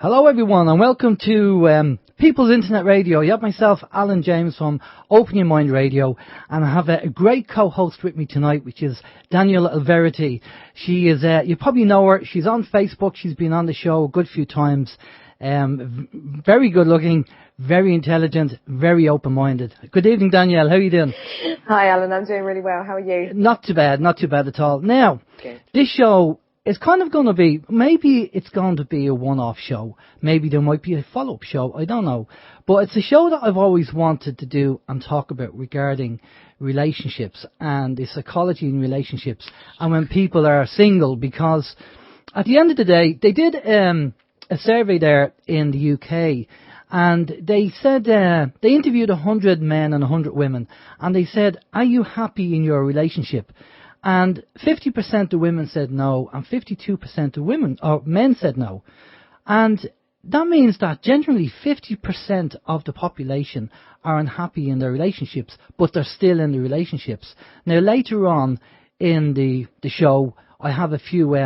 Hello everyone and welcome to People's Internet Radio. You have myself, Alan James from Open Your Mind Radio, and I have a great co-host with me tonight, which is Danielle Alverity. She is, you probably know her, she's on Facebook, she's been on the show a good few times. Very good looking, very intelligent, very open-minded. Good evening, Danielle, how are you doing? Hi Alan, I'm doing really well, how are you? Not too bad at all. Now, Good. This show, it's kind of going to be, maybe it's going to be a one-off show. Maybe there might be a follow-up show. I don't know. But it's a show that I've always wanted to do and talk about regarding relationships and the psychology in relationships and when people are single, because at the end of the day, they did a survey there in the UK, and they said, they interviewed 100 men and 100 women, and they said, are you happy in your relationship? And 50% of women said no, and 52% of men said no. And that means that generally 50% of the population are unhappy in their relationships, but they're still in the relationships. Now, later on in the show, I have a few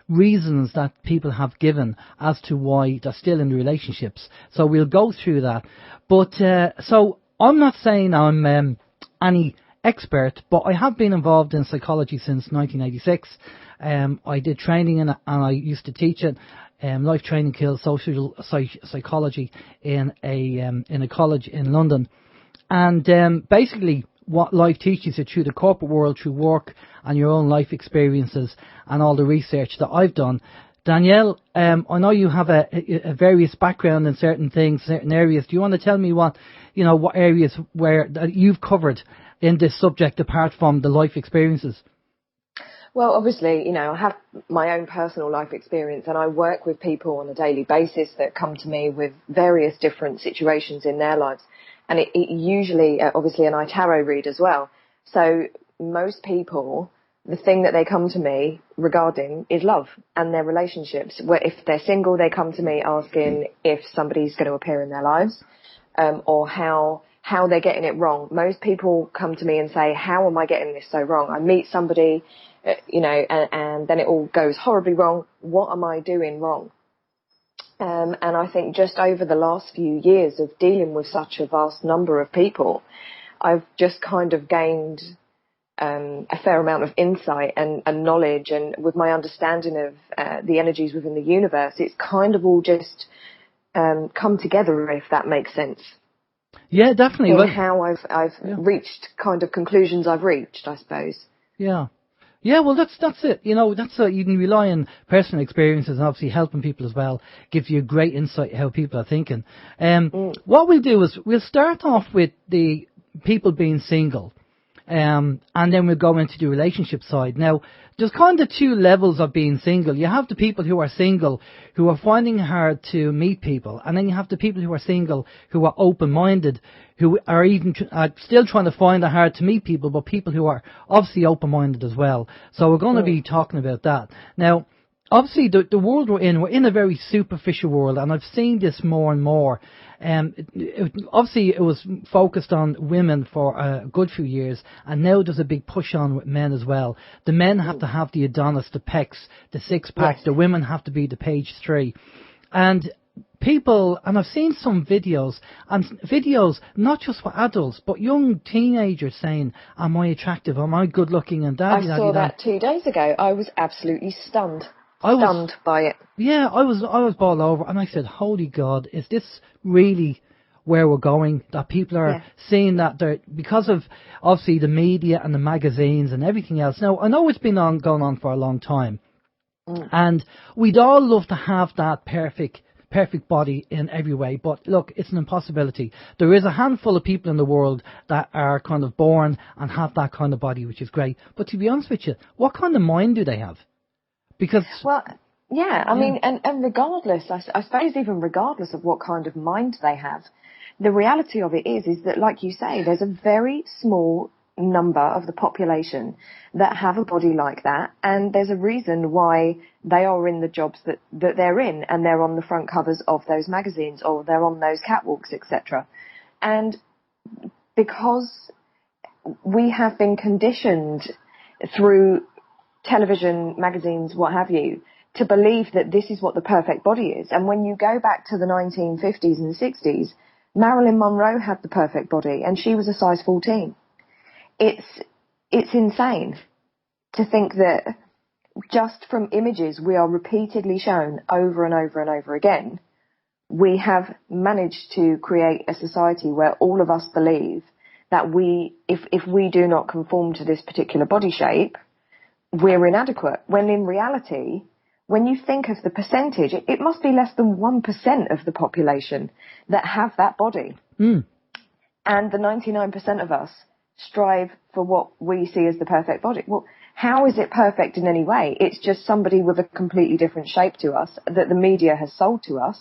reasons that people have given as to why they're still in the relationships. So we'll go through that. But so I'm not saying I'm any expert, but I have been involved in psychology since 1986. I did training in it, and I used to teach it. Life Training Kills Social Psychology in a college in London, and basically what life teaches you through the corporate world, through work and your own life experiences and all the research that I've done. Danielle, I know you have a various background in certain things, certain areas. Do you want to tell me what areas where that you've covered in this subject apart from the life experiences? Well, obviously, I have my own personal life experience, and I work with people on a daily basis that come to me with various different situations in their lives. And it usually, obviously, and I tarot read as well. So most people, the thing that they come to me regarding is love and their relationships. Where if they're single, they come to me asking if somebody's going to appear in their lives, or how they're getting it wrong. Most people come to me and say, how am I getting this so wrong? I meet somebody, and then it all goes horribly wrong. What am I doing wrong? And I think just over the last few years of dealing with such a vast number of people, I've just kind of gained a fair amount of insight and knowledge, and with my understanding of the energies within the universe, it's kind of all just come together, if that makes sense. Yeah, definitely. In how I've reached kind of conclusions I've reached, I suppose. Yeah. Yeah, well, that's it. You can rely on personal experiences and obviously helping people as well. Gives you a great insight how people are thinking. What we'll do is we'll start off with the people being single, and then we'll go into the relationship side. Now, there's kind of two levels of being single. You have the people who are single, who are finding it hard to meet people, and then you have the people who are single, who are open-minded, who are even still trying to find it hard to meet people, but people who are obviously open-minded as well. So we're going to be talking about that. Now, obviously, the world we're in a very superficial world, and I've seen this more and more. Obviously, it was focused on women for a good few years, and now there's a big push on with men as well. The men have to have the Adonis, the pecs, the six-pack. Yes. The women have to be the page 3. And people, and I've seen some videos not just for adults, but young teenagers saying, am I attractive, am I good looking, and that. I saw that 2 days ago. I was absolutely stunned by it. Yeah, I was bowled over, and I said, holy God, is this really where we're going? That people are seeing that they're, because of obviously the media and the magazines and everything else. Now, I know it's been going on for a long time, and we'd all love to have that perfect body in every way, but look, it's an impossibility. There is a handful of people in the world that are kind of born and have that kind of body, which is great. But to be honest with you, what kind of mind do they have? Because I mean, and regardless, I suppose even regardless of what kind of mind they have, the reality of it is that, like you say, there's a very small number of the population that have a body like that, and there's a reason why they are in the jobs that they're in, and they're on the front covers of those magazines, or they're on those catwalks, etc. And because we have been conditioned through television, magazines, what have you, to believe that this is what the perfect body is. And when you go back to the 1950s and 60s, Marilyn Monroe had the perfect body, and she was a size 14. It's insane to think that just from images we are repeatedly shown over and over and over again, we have managed to create a society where all of us believe that if we do not conform to this particular body shape, we're inadequate. When in reality, when you think of the percentage, it must be less than 1% of the population that have that body. Mm. And the 99% of us strive for what we see as the perfect body. Well, how is it perfect in any way? It's just somebody with a completely different shape to us that the media has sold to us,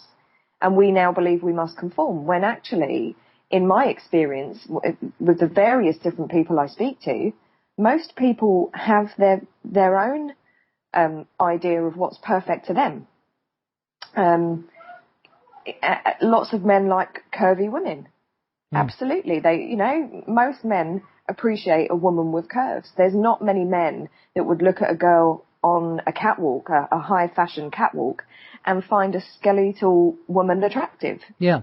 and we now believe we must conform, when actually, in my experience, with the various different people I speak to, most people have their own idea of what's perfect to them. Lots of men like curvy women. Absolutely. Most men appreciate a woman with curves. There's not many men that would look at a girl on a catwalk, a high fashion catwalk, and find a skeletal woman attractive. Yeah,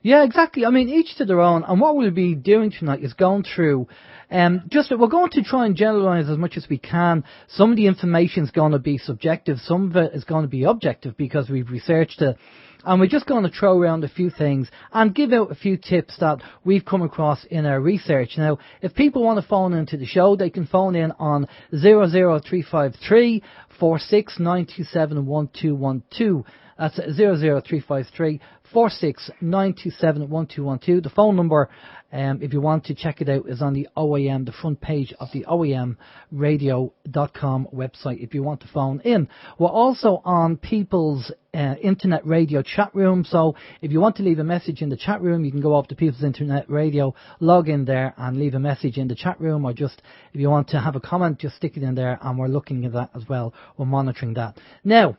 exactly. I mean, each to their own. And what we'll be doing tonight is going through, we're going to try and generalise as much as we can. Some of the information is going to be subjective. Some of it is going to be objective because we've researched it. And we're just going to throw around a few things and give out a few tips that we've come across in our research. Now, if people want to phone into the show, they can phone in on 00353 46927 1212. That's 00353 46927 1212. The phone number, if you want to check it out, is on the OAM, the front page of the OAMradio.com website if you want to phone in. We're also on People's Internet Radio chat room, so if you want to leave a message in the chat room, you can go up to People's Internet Radio, log in there and leave a message in the chat room, or just, if you want to have a comment, just stick it in there, and we're looking at that as well. We're monitoring that. Now,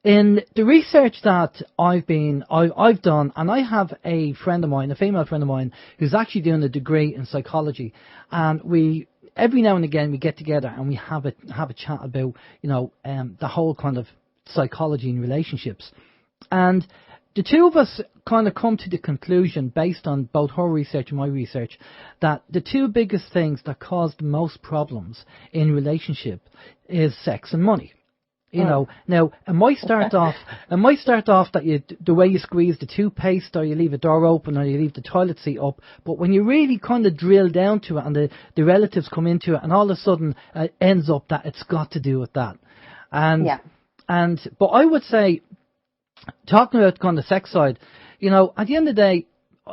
in the research that I've done, and I have a friend of mine, a female friend of mine, who's actually doing a degree in psychology, and we, every now and again, we get together and we have a chat about, the whole kind of psychology in relationships. And the two of us kind of come to the conclusion, based on both her research and my research, that the two biggest things that cause the most problems in relationship is sex and money. Now it might start off that the way you squeeze the toothpaste, or you leave a door open, or you leave the toilet seat up. But when you really kind of drill down to it, and the relatives come into it, and all of a sudden it ends up that it's got to do with that. But I would say, talking about kind of sex side, at the end of the day,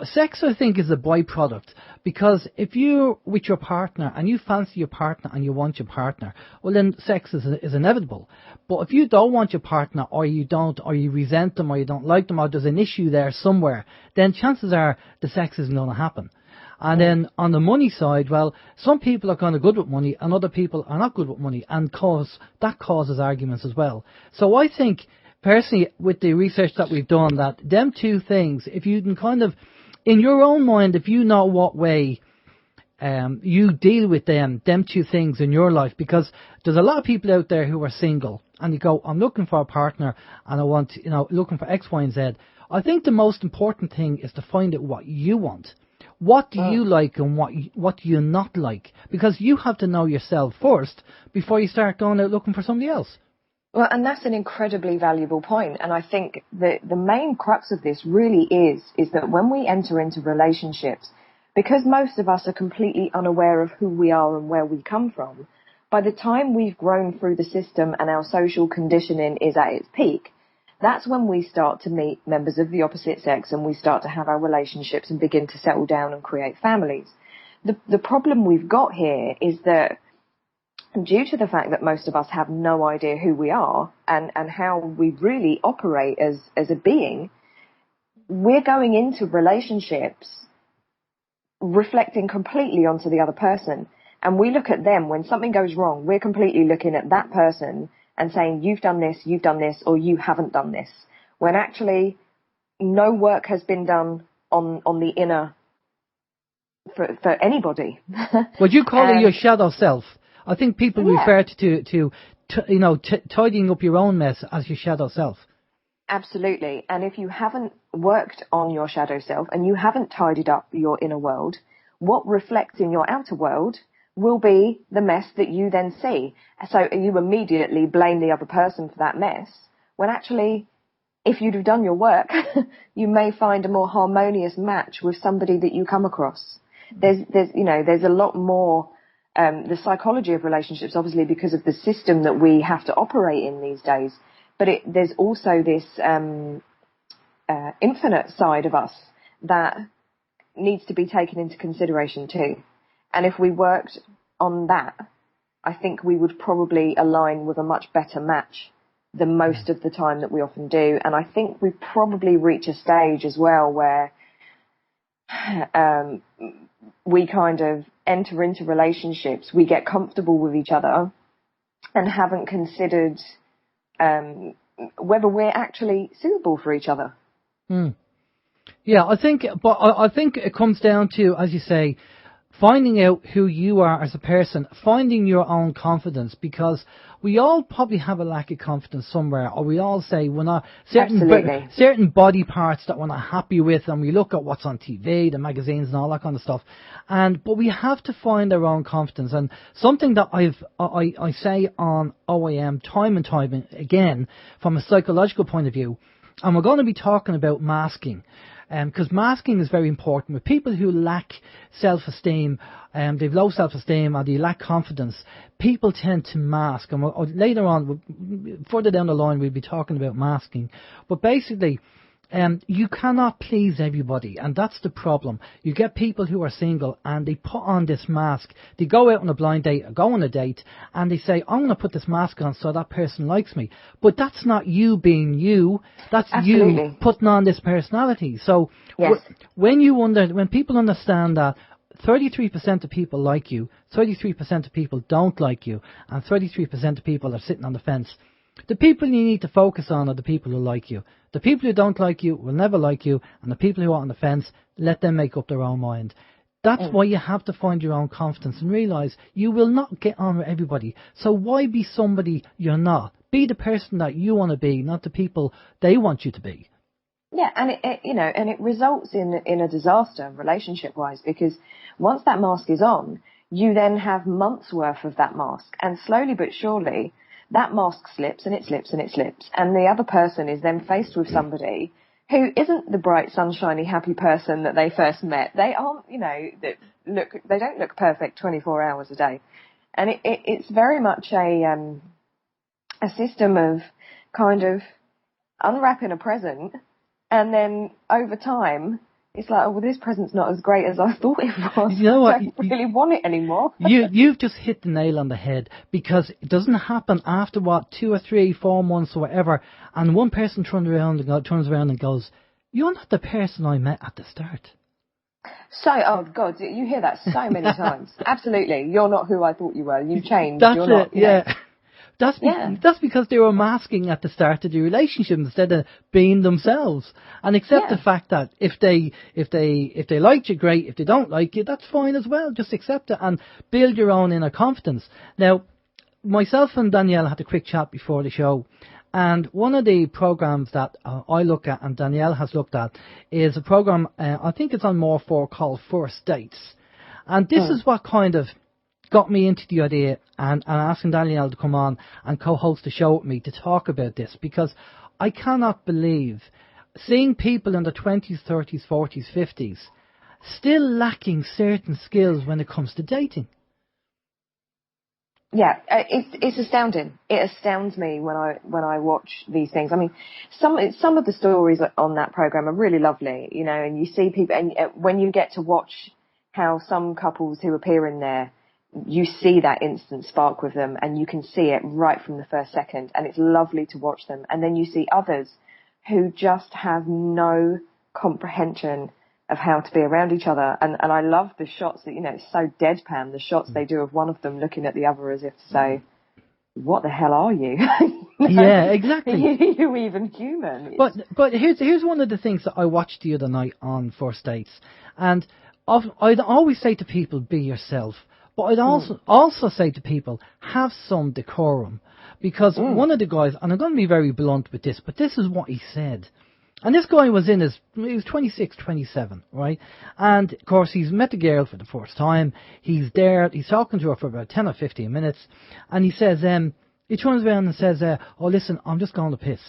sex, I think, is a byproduct, because if you're with your partner and you fancy your partner and you want your partner, well, then sex is inevitable. But if you don't want your partner, or you resent them, or you don't like them, or there's an issue there somewhere, then chances are the sex isn't going to happen. And then on the money side, well, some people are kind of good with money and other people are not good with money, and that causes arguments as well. So I think, personally, with the research that we've done, that them two things, if you can kind of, in your own mind, if you know what way you deal with them two things in your life, because there's a lot of people out there who are single, and you go, I'm looking for a partner, and I want, looking for X, Y, and Z. I think the most important thing is to find out what you want. What do you like, and what do you not like? Because you have to know yourself first before you start going out looking for somebody else. Well, and that's an incredibly valuable point. And I think the main crux of this really is that when we enter into relationships, because most of us are completely unaware of who we are and where we come from, by the time we've grown through the system and our social conditioning is at its peak, that's when we start to meet members of the opposite sex, and we start to have our relationships and begin to settle down and create families. The problem we've got here is that, due to the fact that most of us have no idea who we are and how we really operate as a being, we're going into relationships reflecting completely onto the other person. And we look at them, when something goes wrong, we're completely looking at that person and saying, you've done this, or you haven't done this. When actually no work has been done on the inner for anybody. Would you call it your shadow self? I think people refer to tidying up your own mess as your shadow self. Absolutely. And if you haven't worked on your shadow self and you haven't tidied up your inner world, what reflects in your outer world will be the mess that you then see. So you immediately blame the other person for that mess, when actually, if you'd have done your work, you may find a more harmonious match with somebody that you come across. There's a lot more, the psychology of relationships, obviously, because of the system that we have to operate in these days. But there's also this infinite side of us that needs to be taken into consideration too. And if we worked on that, I think we would probably align with a much better match than most of the time that we often do. And I think we probably reach a stage as well where we kind of enter into relationships, we get comfortable with each other and haven't considered whether we're actually suitable for each other. Yeah, I think it comes down to, as you say, finding out who you are as a person, finding your own confidence, because we all probably have a lack of confidence somewhere, or we all say we're not certain body parts that we're not happy with, and we look at what's on TV, the magazines and all that kind of stuff, but we have to find our own confidence. And something that I say on OAM time and time again from a psychological point of view, and we're going to be talking about masking. Because masking is very important. With people who lack self-esteem, they've low self-esteem or they lack confidence, people tend to mask. And later on, further down the line, we'll be talking about masking. But basically, you cannot please everybody, and that's the problem. You get people who are single and they put on this mask. They go out on a blind date or go on a date and they say, I'm going to put this mask on so that person likes me. But that's not you being you. That's Absolutely. You putting on this personality. So yes. when people understand that 33% of people like you, 33% of people don't like you, and 33% of people are sitting on the fence, the people you need to focus on are the people who like you. The people who don't like you will never like you, and the people who are on the fence, let them make up their own mind. That's why you have to find your own confidence and realise you will not get on with everybody. So why be somebody you're not? Be the person that you want to be, not the people they want you to be. Yeah, and it results in a disaster relationship-wise, because once that mask is on, you then have months worth of that mask, and slowly but surely that mask slips and it slips and it slips, and the other person is then faced with somebody who isn't the bright, sunshiny, happy person that they first met. They aren't, they don't look perfect 24 hours a day, and it's very much a system of kind of unwrapping a present, and then over time it's like, oh, well, this present's not as great as I thought it was. You know what? I don't really want it anymore. You've just hit the nail on the head, because it doesn't happen after 2 or 3, 4 months or whatever, and one person turns around and goes, "You're not the person I met at the start." So, oh God, you hear that so many times. Absolutely, you're not who I thought you were. You've changed. That's you're not, it. Yeah. That's because they were masking at the start of the relationship instead of being themselves, and accept the fact that if they liked you, great. If they don't like you, that's fine as well. Just accept it and build your own inner confidence. Now, myself and Danielle had a quick chat before the show, and one of the programs that I look at and Danielle has looked at is a program I think it's on More 4 called First Dates, and this is what kind of got me into the idea and asking Danielle to come on and co-host the show with me to talk about this, because I cannot believe seeing people in their 20s, 30s, 40s, 50s still lacking certain skills when it comes to dating. Yeah, it's astounding. It astounds me when I watch these things. I mean, some of the stories on that program are really lovely, and you see people, and when you get to watch how some couples who appear in there, you see that instant spark with them, and you can see it right from the first second, and it's lovely to watch them. And then you see others who just have no comprehension of how to be around each other. And I love the shots that, it's so deadpan, the shots they do of one of them looking at the other as if to say, what the hell are you? Yeah, exactly. Are you even human? But here's one of the things that I watched the other night on First Dates, and I'd always say to people, be yourself. But I'd also say to people, have some decorum, Because one of the guys, and I'm going to be very blunt with this, but this is what he said. And this guy was he was 26, 27, right? And, of course, he's met the girl for the first time. He's there, he's talking to her for about 10 or 15 minutes. And he says, he turns around and says, oh, listen, I'm just going to piss.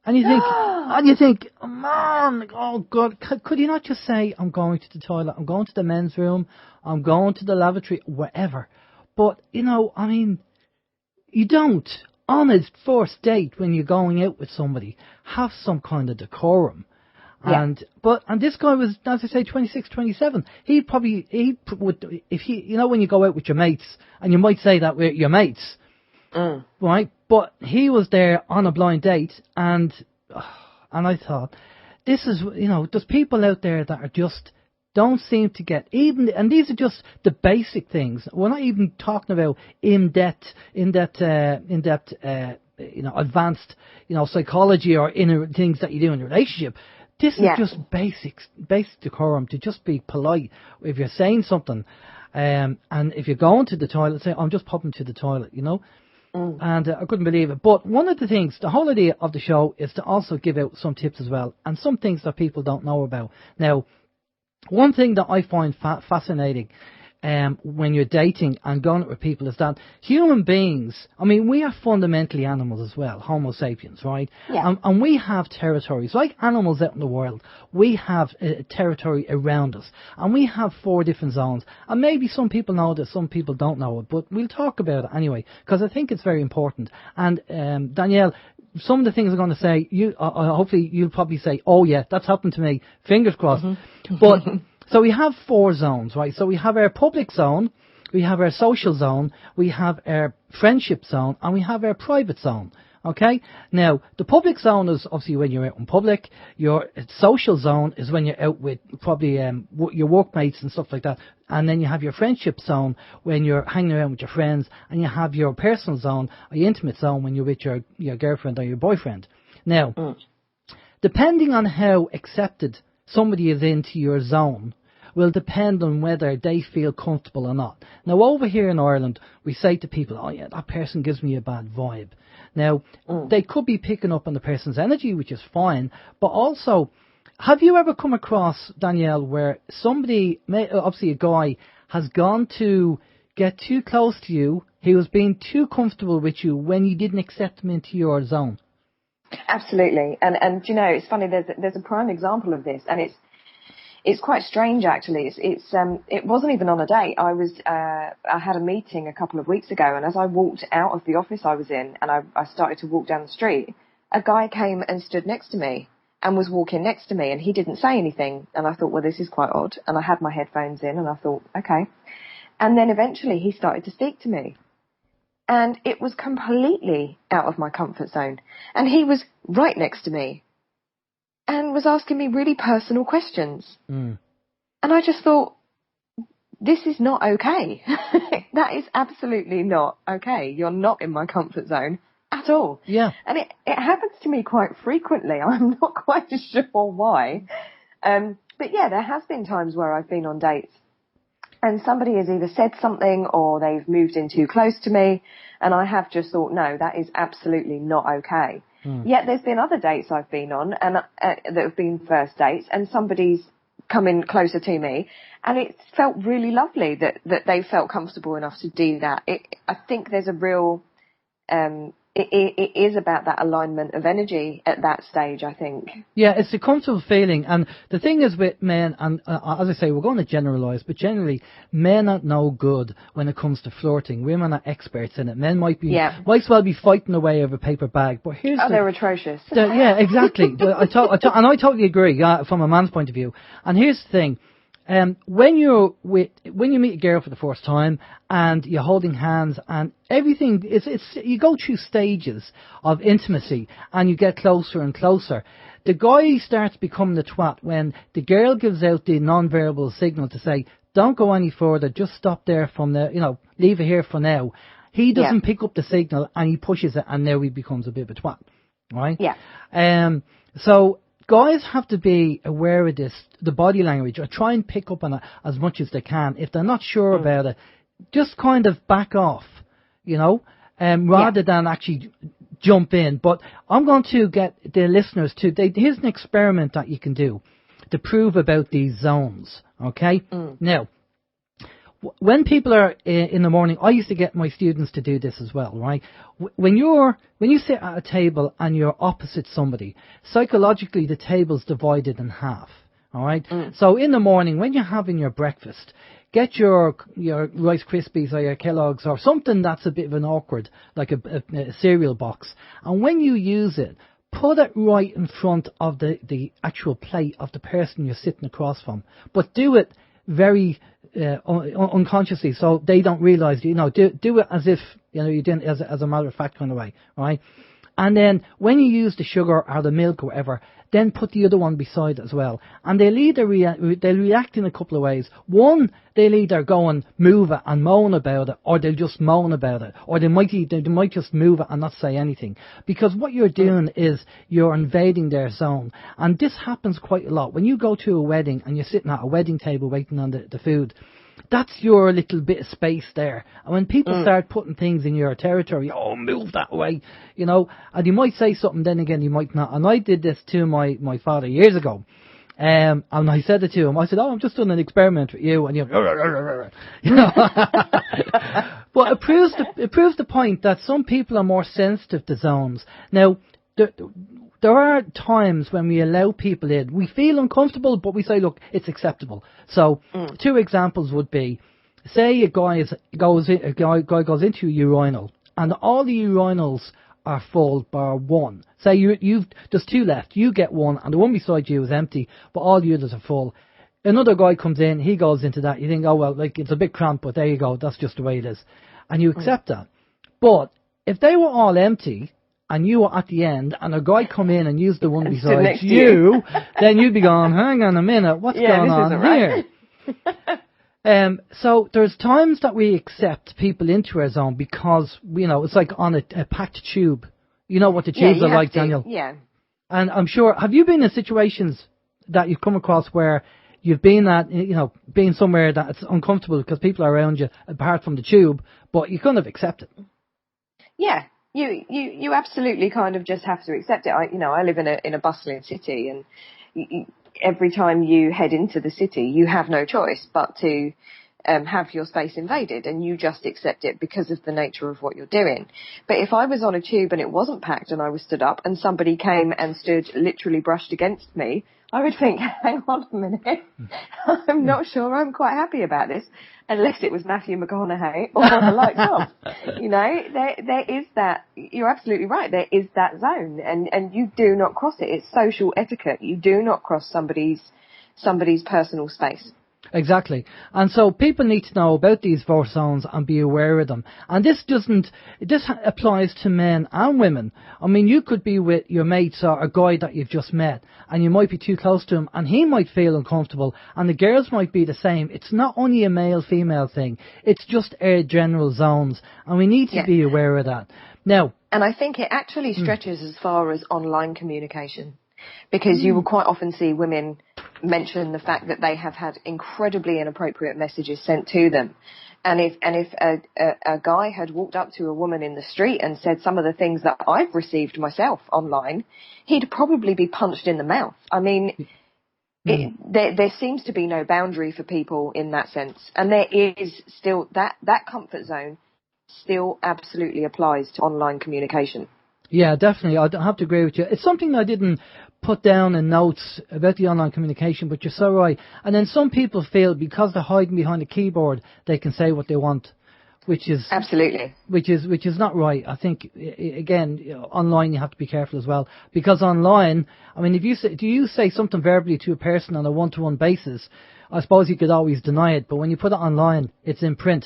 And you think, oh, man, oh, God, could you not just say, I'm going to the toilet, I'm going to the men's room, I'm going to the lavatory, wherever. But, you know, I mean, you don't. On a first date, when you're going out with somebody, have some kind of decorum. Yeah. And this guy was, as I say, 26, 27. He would, if he, you know, when you go out with your mates, and you might say that with your mates, right? But he was there on a blind date, and I thought, this is, you know, there's people out there that are just don't seem to get even, and these are just the basic things. We're not even talking about in-depth, you know, advanced, you know, psychology or inner things that you do in a relationship. This is just basic decorum, to just be polite if you're saying something, and if you're going to the toilet, say, I'm just popping to the toilet, you know. And I couldn't believe it. But one of the things, the whole idea of the show is to also give out some tips as well, and some things that people don't know about. Now, one thing that I find fascinating when you're dating and going out with people is that human beings, I mean, we are fundamentally animals as well, homo sapiens, right? Yeah. And we have territories. Like animals out in the world, we have territory around us. And we have 4 different zones. And maybe some people know this, some people don't know it, but we'll talk about it anyway, because I think it's very important. And Danielle, some of the things I'm going to say, hopefully you'll probably say, oh yeah, that's happened to me, fingers crossed. But so we have 4 zones, right? So we have our public zone, we have our social zone, we have our friendship zone, and we have our private zone. Okay? Now, the public zone is obviously when you're out in public. Your social zone is when you're out with probably your workmates and stuff like that. And then you have your friendship zone when you're hanging around with your friends. And you have your personal zone, or your intimate zone, when you're with your girlfriend or your boyfriend. Now, depending on how accepted somebody is into your zone will depend on whether they feel comfortable or not. Now, over here in Ireland, we say to people, oh yeah, that person gives me a bad vibe. Now, they could be picking up on the person's energy, which is fine, but also, have you ever come across, Danielle, where somebody, obviously a guy, has gone to get too close to you, he was being too comfortable with you when you didn't accept him into your zone? Absolutely. And you know, it's funny, there's a prime example of this, and it's quite strange, actually. It wasn't even on a date. I had a meeting a couple of weeks ago, and as I walked out of the office I was in, and I started to walk down the street, a guy came and stood next to me and was walking next to me, and he didn't say anything. And I thought, well, this is quite odd. And I had my headphones in, and I thought, okay. And then eventually he started to speak to me. And it was completely out of my comfort zone. And he was right next to me and was asking me really personal questions. And I just thought, this is not okay. That is absolutely not okay. You're not in my comfort zone at all. Yeah. And it happens to me quite frequently. I'm not quite sure why. But yeah, there has been times where I've been on dates and somebody has either said something or they've moved in too close to me, and I have just thought, no, that is absolutely not okay. Yet there's been other dates I've been on and that have been first dates, and somebody's come in closer to me, and it felt really lovely that they felt comfortable enough to do that. I think there's a real it is about that alignment of energy at that stage, I think. Yeah, it's a comfortable feeling. And the thing is with men, and as I say, we're going to generalise, but generally, men are no good when it comes to flirting. Women are experts in it. Men might as well be fighting away over a paper bag. But here's they're atrocious. Yeah, exactly. I totally agree from a man's point of view. And here's the thing. When you meet a girl for the first time and you're holding hands and everything, you go through stages of intimacy and you get closer and closer. The guy starts becoming the twat when the girl gives out the non-verbal signal to say, don't go any further, just stop there from the, leave it here for now. He doesn't pick up the signal and he pushes it, and now he becomes a bit of a twat, right? Yeah. So guys have to be aware of this, the body language, or try and pick up on it as much as they can. If they're not sure about it, just kind of back off, rather than actually jump in. But I'm going to get the listeners to, here's an experiment that you can do to prove about these zones, okay? Now, when people are in the morning, I used to get my students to do this as well, right? When you sit at a table and you're opposite somebody, psychologically the table's divided in half, all right? So in the morning, when you're having your breakfast, get your Rice Krispies or your Kellogg's or something that's a bit of an awkward, like a cereal box, and when you use it, put it right in front of the actual plate of the person you're sitting across from, but do it very unconsciously, so they don't realise. Do it as if you didn't, as a matter of fact kind of way, right? And then when you use the sugar or the milk or whatever, then put the other one beside it as well. And they'll either they'll react in a couple of ways. One, they'll either go and move it and moan about it, or they'll just moan about it, or they might just move it and not say anything. Because what you're doing is you're invading their zone. And this happens quite a lot. When you go to a wedding and you're sitting at a wedding table waiting on the food, that's your little bit of space there. And when people start putting things in your territory, move that way, and you might say something, then again, you might not. And I did this to my father years ago. And I said it to him. I said, I'm just doing an experiment with you. And but it proves the point that some people are more sensitive to zones. Now, there are times when we allow people in. We feel uncomfortable, but we say, look, it's acceptable. So, two examples would be, say a guy goes into a urinal, and all the urinals are full bar one. Say there's two left. You get one, and the one beside you is empty, but all the others are full. Another guy comes in, he goes into that. You think, it's a bit cramped, but there you go. That's just the way it is, and you accept that. But if they were all empty, and you were at the end, and a guy come in and used the one beside you, then you'd be going, hang on a minute, what's going on here? Right. So there's times that we accept people into our zone because, it's like on a packed tube. You know what the tubes are like, Danielle? Yeah. And I'm sure, have you been in situations that you've come across where you've been at, being somewhere that it's uncomfortable because people are around you apart from the tube, but you kind of accept it? Yeah. You absolutely kind of just have to accept it. I live in a bustling city, and every time you head into the city, you have no choice but to have your space invaded, and you just accept it because of the nature of what you're doing. But if I was on a tube and it wasn't packed and I was stood up and somebody came and stood literally brushed against me, I would think, hang on a minute, I'm not sure I'm quite happy about this, unless it was Matthew McConaughey or the likes of. There is that, you're absolutely right, there is that zone, and you do not cross it. It's social etiquette. You do not cross somebody's personal space. Exactly. And so people need to know about these four zones and be aware of them. And this applies to men and women. I mean, you could be with your mates or a guy that you've just met, and you might be too close to him, and he might feel uncomfortable, and the girls might be the same. It's not only a male-female thing. It's just our general zones, and we need to be aware of that. Now, and I think it actually stretches as far as online communication, because you will quite often see women mention the fact that they have had incredibly inappropriate messages sent to them. And if a guy had walked up to a woman in the street and said some of the things that I've received myself online, he'd probably be punched in the mouth. I mean, there seems to be no boundary for people in that sense. And there is still that comfort zone still absolutely applies to online communication. Yeah, definitely. I have to agree with you. It's something I didn't put down in notes about the online communication, but you're so right. And then some people feel because they're hiding behind a keyboard, they can say what they want, which is absolutely, which is not right. I think again, online you have to be careful as well, because online, I mean, do you say something verbally to a person on a one-to-one basis, I suppose you could always deny it, but when you put it online, it's in print.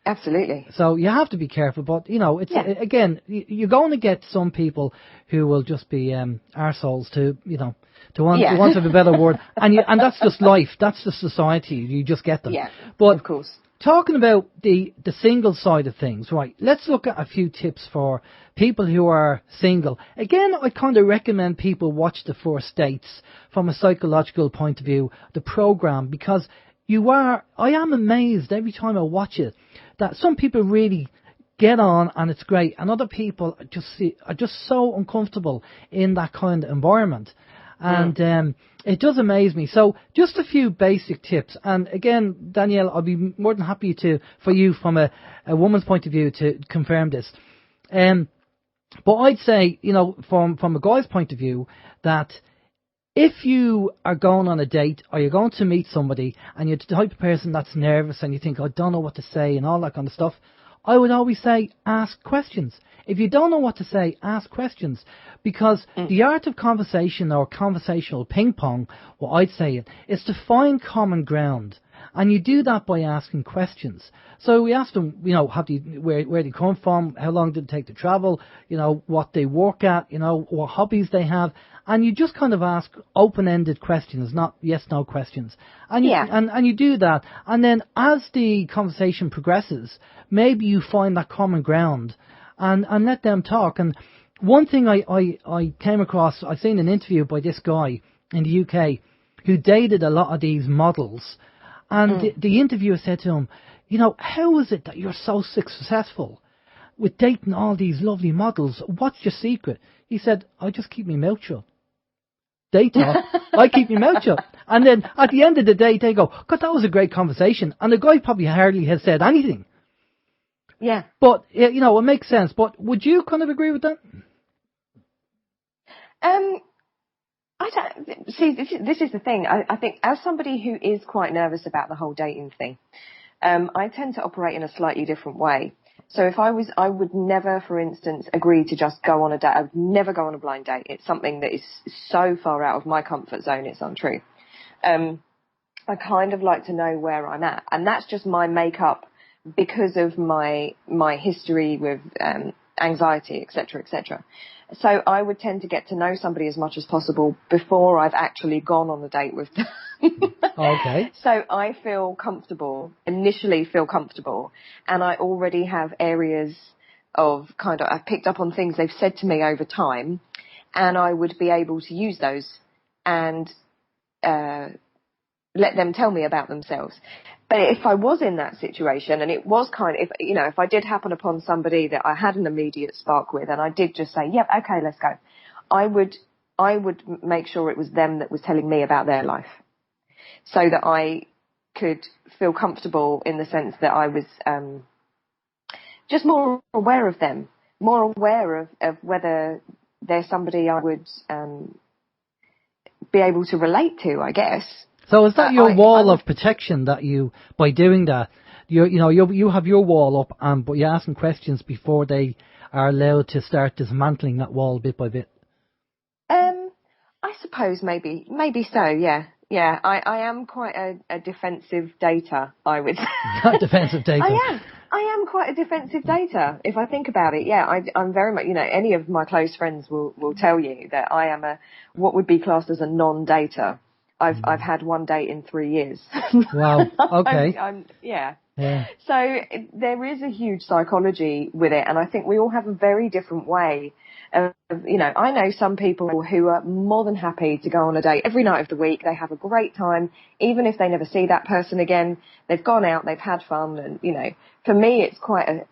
Absolutely. So you have to be careful, but it's again, you're going to get some people who will just be arseholes to want to have a better word, and that's just life, that's just society. You just get them. Yeah, but of course. Talking about the single side of things, right? Let's look at a few tips for people who are single. Again, I kind of recommend people watch the 4 States from a psychological point of view, the program, because I am amazed every time I watch it that some people really get on and it's great, and other people are just so uncomfortable in that kind of environment, and it does amaze me. So just a few basic tips, and again, Danielle, I'll be more than happy for you from a woman's point of view to confirm this. But I'd say, from a guy's point of view, that if you are going on a date or you're going to meet somebody and you're the type of person that's nervous and you think, I don't know what to say and all that kind of stuff, I would always say, ask questions. If you don't know what to say, ask questions. Because the art of conversation, or conversational ping pong, what I'd say is to find common ground. And you do that by asking questions. So we asked them, where they come from, how long did it take to travel, what they work at, what hobbies they have. And you just kind of ask open-ended questions, not yes-no questions. And you do that. And then as the conversation progresses, maybe you find that common ground and let them talk. And one thing I came across, I seen an interview by this guy in the UK who dated a lot of these models. And the interviewer said to him, how is it that you're so successful with dating all these lovely models? What's your secret? He said, I just keep my mouth shut. They talk, I keep my mouth shut. And then at the end of the day, they go, God, that was a great conversation. And the guy probably hardly has said anything. Yeah. But, it makes sense. But would you kind of agree with that? I don't see. This is the thing. I think as somebody who is quite nervous about the whole dating thing, I tend to operate in a slightly different way. So I would never, for instance, agree to just go on a date. I would never go on a blind date. It's something that is so far out of my comfort zone. It's untrue. I kind of like to know where I'm at, and that's just my makeup because of my history with anxiety, etc., etc. So I would tend to get to know somebody as much as possible before I've actually gone on the date with them. Okay. So I initially feel comfortable, and I already have areas of I've picked up on things they've said to me over time, and I would be able to use those and let them tell me about themselves. But if I was in that situation, and it was if I did happen upon somebody that I had an immediate spark with, and I did just say, yep, okay, let's go, I would make sure it was them that was telling me about their life, so that I could feel comfortable in the sense that I was just more aware of them, more aware of whether they're somebody I would be able to relate to, I guess. So is that your wall of protection that by doing that, you have your wall up, but you're asking questions before they are allowed to start dismantling that wall bit by bit? I suppose maybe so. Yeah. I am quite a defensive dater, I would say. Not defensive dater. I am quite a defensive dater, if I think about it. Yeah, I'm very much, any of my close friends will tell you that I am what would be classed as a non-dater. I've had one date in 3 years. Wow. Okay. Yeah. So there is a huge psychology with it, and I think we all have a very different way of, I know some people who are more than happy to go on a date every night of the week. They have a great time, even if they never see that person again. They've gone out, they've had fun, and for me, it's quite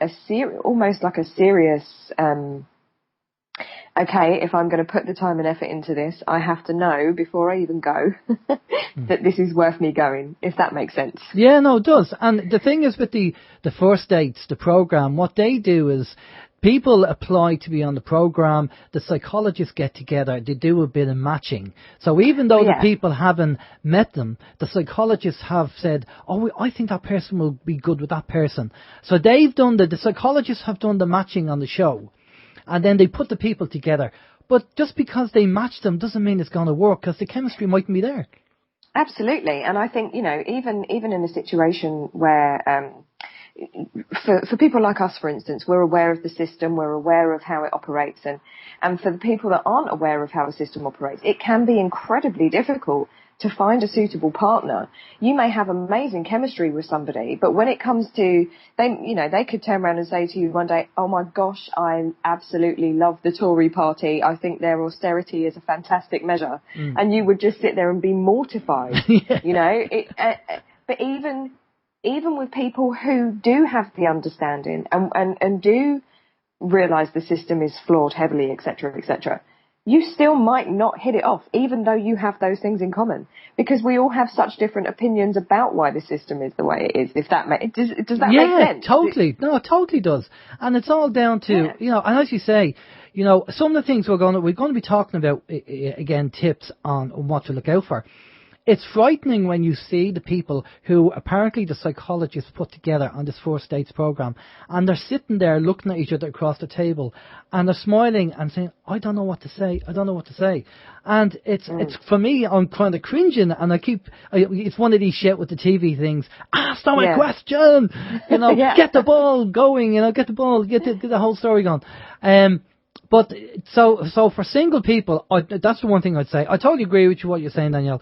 almost like a serious. Okay, if I'm going to put the time and effort into this, I have to know before I even go that this is worth me going, if that makes sense. Yeah, no, it does. And the thing is with the first dates, the program, what they do is people apply to be on the program, the psychologists get together, they do a bit of matching. So even though the people haven't met them, the psychologists have said, I think that person will be good with that person. So the psychologists have done the matching on the show. And then they put the people together. But just because they match them doesn't mean it's going to work, because the chemistry mightn't be there. Absolutely. And I think, even in a situation where, for people like us, for instance, we're aware of the system, we're aware of how it operates. And for the people that aren't aware of how the system operates, it can be incredibly difficult to find a suitable partner. You may have amazing chemistry with somebody, but when it comes to, they could turn around and say to you one day, oh my gosh, I absolutely love the Tory party. I think their austerity is a fantastic measure. And you would just sit there and be mortified, Yeah. But even even with people who do have the understanding and do realize the system is flawed heavily, etc., you still might not hit it off, even though you have those things in common, because we all have such different opinions about why the system is the way it is. If that does that make sense? Yeah, totally. No, it totally does. And it's all down to, and as you say, some of the things we're going to be talking about, again, tips on what to look out for. It's frightening when you see the people who apparently the psychologists put together on this 4 states program, and they're sitting there looking at each other across the table, and they're smiling and saying, I don't know what to say. And it's for me, I'm kind of cringing, and it's one of these shit with the TV things. Ask them a question, get the ball going, get the ball, get the whole story going. But so for single people, that's the one thing I'd say. I totally agree with you what you're saying, Danielle.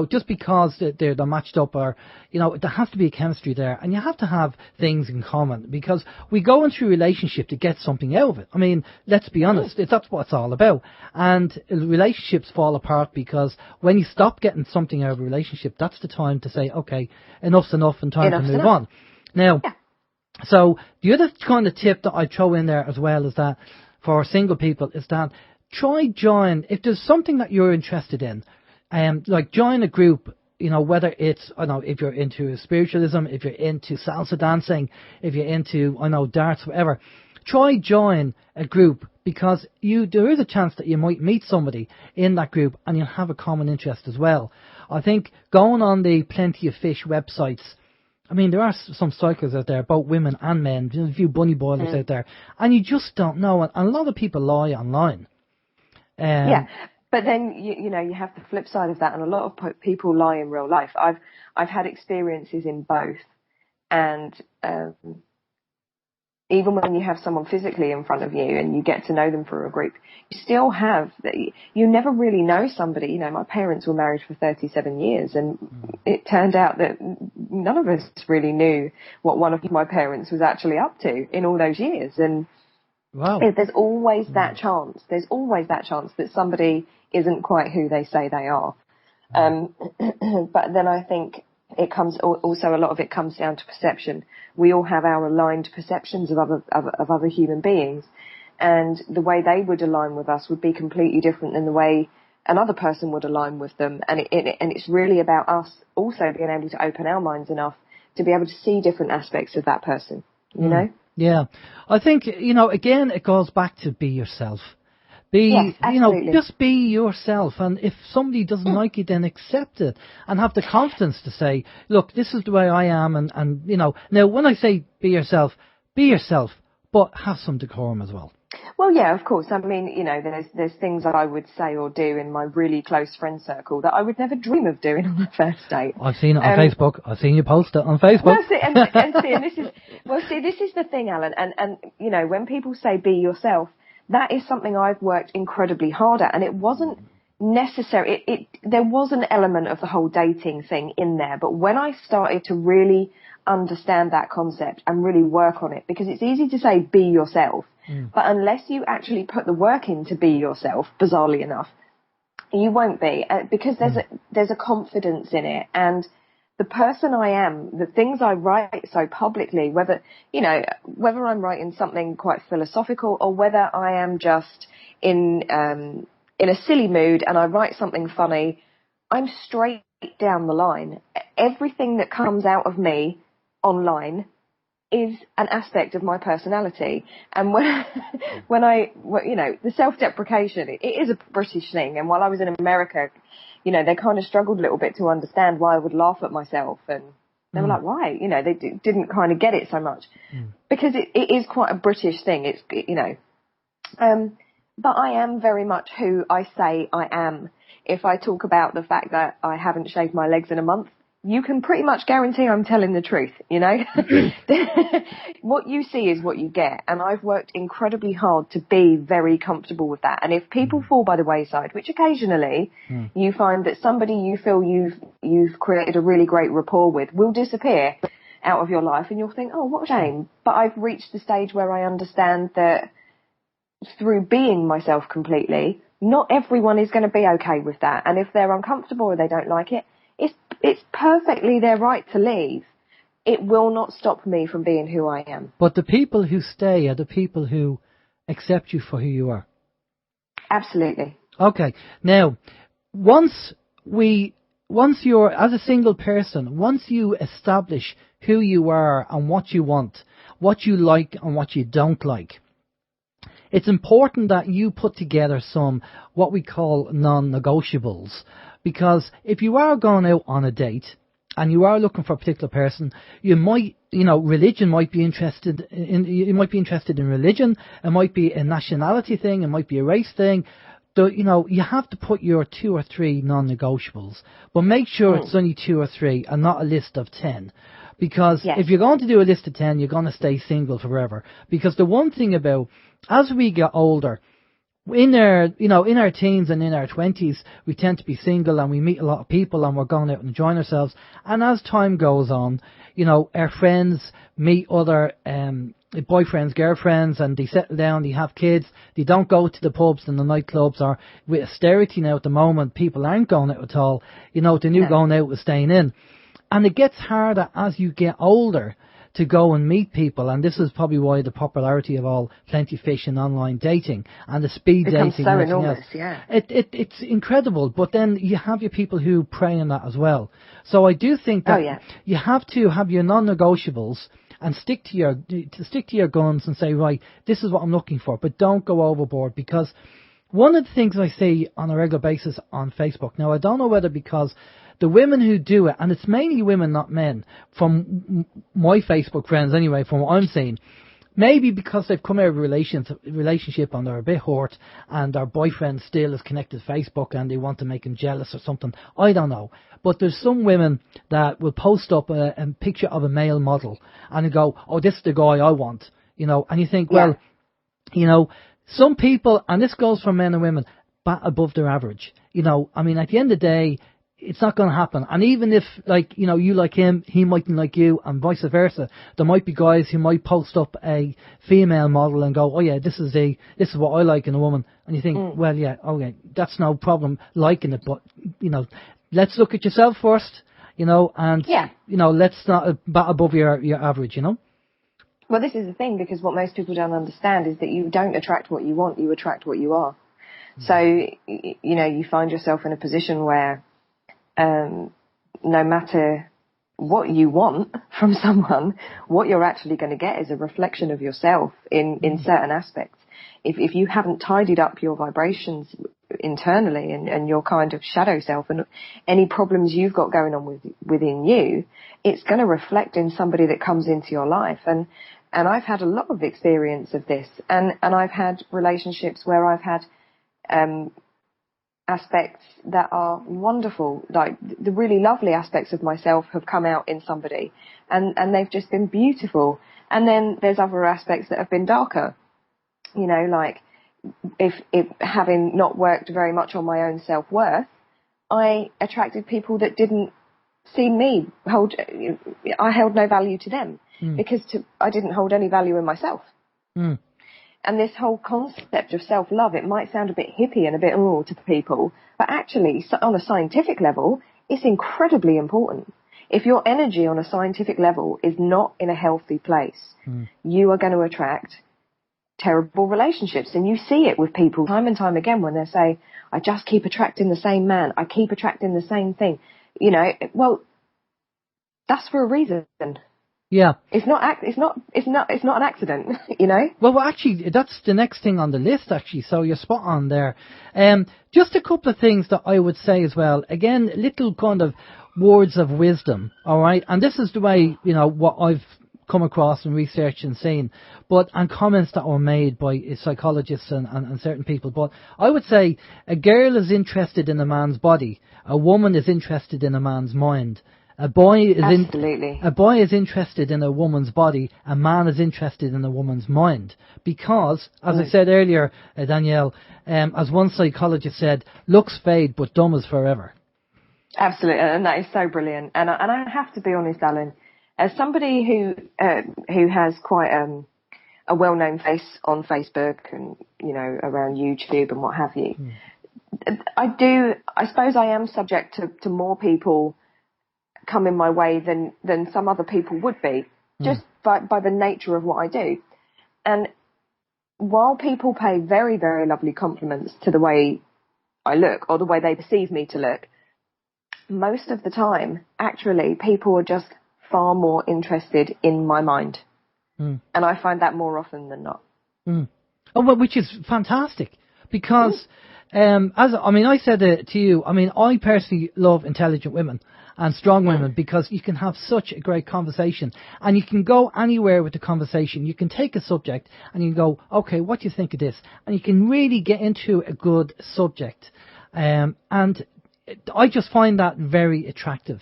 Just because they're matched up, or there has to be a chemistry there, and you have to have things in common, because we go into a relationship to get something out of it. I mean, let's be honest, that's what it's all about. And relationships fall apart because when you stop getting something out of a relationship, that's the time to say, okay, enough's enough, and time to move on. Now, so the other kind of tip that I throw in there as well is that, for single people, is that join, if there's something that you're interested in, like join a group, whether it's, if you're into spiritualism, if you're into salsa dancing, if you're into, darts, whatever, join a group, because there is a chance that you might meet somebody in that group and you'll have a common interest as well. I think going on the Plenty of Fish websites, I mean, there are some cyclists out there, both women and men. There's a few bunny boilers out there, and you just don't know. And a lot of people lie online. But then you have the flip side of that, and a lot of people lie in real life. I've had experiences in both, and even when you have someone physically in front of you and you get to know them through a group, you still have that. You never really know somebody. My parents were married for 37 years, and it turned out that none of us really knew what one of my parents was actually up to in all those years. And there's always that chance. There's always that chance that somebody isn't quite who they say they are. But then I think it comes also, a lot of it comes down to perception. We all have our aligned perceptions of other human beings, and the way they would align with us would be completely different than the way another person would align with them. And it's really about us also being able to open our minds enough to be able to see different aspects of that person. Yeah, I think again it goes back to be yourself. Just be yourself, and if somebody doesn't like you, then accept it and have the confidence to say, look, this is the way I am, and now when I say be yourself, but have some decorum as well. Well, yeah, of course. I mean, there's things that I would say or do in my really close friend circle that I would never dream of doing on a first date. I've seen it on Facebook. I've seen you post it on Facebook. This is the thing, Alan, and when people say be yourself, that is something I've worked incredibly hard at, and it wasn't necessary. There was an element of the whole dating thing in there, but when I started to really understand that concept and really work on it, because it's easy to say be yourself, but unless you actually put the work in to be yourself, bizarrely enough, you won't be, because there's a confidence in it, and the person I am, the things I write so publicly, whether I'm writing something quite philosophical or whether I am just in a silly mood and I write something funny, I'm straight down the line. Everything that comes out of me online is an aspect of my personality. And the self-deprecation, it is a British thing. And while I was in America, they kind of struggled a little bit to understand why I would laugh at myself. And they were like, why? They didn't kind of get it so much. Because it is quite a British thing. It's, but I am very much who I say I am. If I talk about the fact that I haven't shaved my legs in a month, you can pretty much guarantee I'm telling the truth, What you see is what you get. And I've worked incredibly hard to be very comfortable with that. And if people fall by the wayside, which occasionally you find that somebody you feel you've created a really great rapport with will disappear out of your life, and you'll think, oh, what a shame. But I've reached the stage where I understand that through being myself completely, not everyone is going to be okay with that. And if they're uncomfortable or they don't like it, it's perfectly their right to leave. it will not stop me from being who I am. But the people who stay are the people who accept you for who you are. Absolutely. Okay. Now, once you're, as a single person, once you establish who you are and what you want, what you like and what you don't like, it's important that you put together some, what we call non-negotiables. Because if you are going out on a date and you are looking for a particular person, you might, religion might be interested in, you might be interested in religion, it might be a nationality thing, it might be a race thing. You have to put your 2 or 3 non-negotiables, but make sure it's only 2 or 3 and not a list of 10. Because if you're going to do a list of 10, you're going to stay single forever. Because the one thing about, as we get older, in our teens and in our 20s, we tend to be single and we meet a lot of people and we're going out and enjoying ourselves. And as time goes on, our friends meet other boyfriends, girlfriends, and they settle down, they have kids, they don't go to the pubs and the nightclubs, or with austerity now at the moment, people aren't going out at all. The new going out is staying in. And it gets harder as you get older to go and meet people, and this is probably why the popularity of all plenty fish and online dating and the speed dating so enormous, it's incredible. But then you have your people who prey on that as well. So I do think that you have to have your non-negotiables and stick to your guns and say, right, this is what I'm looking for, but don't go overboard. Because one of the things I see on a regular basis on Facebook, now I don't know whether because the women who do it, and it's mainly women, not men, from my Facebook friends anyway, from what I'm seeing, maybe because they've come out of a relationship and they're a bit hurt and their boyfriend still is connected to Facebook and they want to make him jealous or something. I don't know. But there's some women that will post up a picture of a male model and they go, oh, this is the guy I want, and you think, well, some people, and this goes for men and women, bat above their average. At the end of the day, it's not going to happen. And even if, you like him, he mightn't like you, and vice versa. There might be guys who might post up a female model and go, oh yeah, this is what I like in a woman. And you think, well, yeah, okay, that's no problem liking it, but, let's look at yourself first, and, let's not bat above your average, Well, this is the thing, because what most people don't understand is that you don't attract what you want, you attract what you are. So, you find yourself in a position where, no matter what you want from someone, what you're actually going to get is a reflection of yourself in certain aspects. If you haven't tidied up your vibrations internally and your kind of shadow self and any problems you've got going on within you, it's going to reflect in somebody that comes into your life. And I've had a lot of experience of this, and I've had relationships where I've had aspects that are wonderful, like the really lovely aspects of myself have come out in somebody, and they've just been beautiful. And then there's other aspects that have been darker, like if having not worked very much on my own self-worth, I attracted people that didn't see me I held no value to them because I didn't hold any value in myself. And this whole concept of self-love, it might sound a bit hippie and a bit to people, but actually, on a scientific level, it's incredibly important. If your energy on a scientific level is not in a healthy place, you are going to attract terrible relationships. And you see it with people time and time again when they say, I just keep attracting the same man, I keep attracting the same thing. Well, that's for a reason. Yeah. It's not an accident, Well, actually, that's the next thing on the list, actually, so you're spot on there. Just a couple of things that I would say as well. Again, little kind of words of wisdom, all right? And this is the way, what I've come across and researched and seen, and comments that were made by psychologists and certain people. But I would say a girl is interested in a man's body. A woman is interested in a man's mind. A boy is interested in a woman's body. A man is interested in a woman's mind. Because, as I said earlier, Danielle, as one psychologist said, looks fade, but dumb is forever. Absolutely, and that is so brilliant. And I have to be honest, Alan, as somebody who has quite a well-known face on Facebook and around YouTube and what have you, I suppose I am subject to more people come in my way than some other people would be, just by the nature of what I do. And while people pay very, very lovely compliments to the way I look or the way they perceive me to look, most of the time, actually, people are just far more interested in my mind. And I find that more often than not. Oh, well, which is fantastic, because I said it to you, I personally love intelligent women and strong women, because you can have such a great conversation and you can go anywhere with the conversation. You can take a subject and you can go, okay, what do you think of this? And you can really get into a good subject. And I just find that very attractive.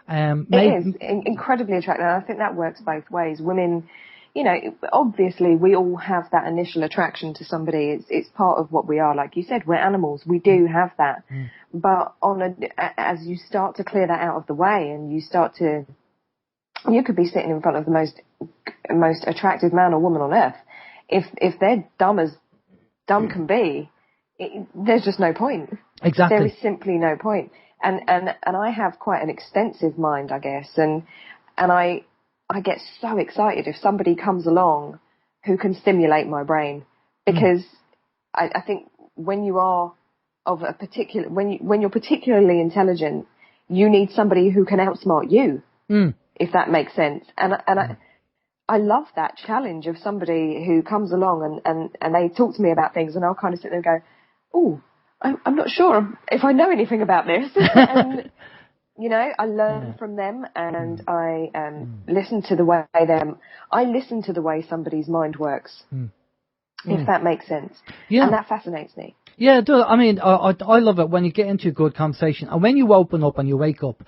It is incredibly attractive. I think that works both ways. Women, obviously we all have that initial attraction to somebody. It's part of what we are. Like you said, we're animals. We do have that. But as you start to clear that out of the way, and you could be sitting in front of the most attractive man or woman on earth. If they're dumb as dumb can be, there's just no point. Exactly. There is simply no point. And I have quite an extensive mind, I guess, and I get so excited if somebody comes along who can stimulate my brain, because I think when you are of a particular, when you're particularly intelligent, you need somebody who can outsmart you, if that makes sense. And I love that challenge of somebody who comes along and they talk to me about things, and I'll kind of sit there and go, oh, I'm not sure if I know anything about this. And, I learn from them, and I listen to the way somebody's mind works, if that makes sense. Yeah. And that fascinates me. Yeah, it does. I love it when you get into a good conversation, and when you open up and you wake up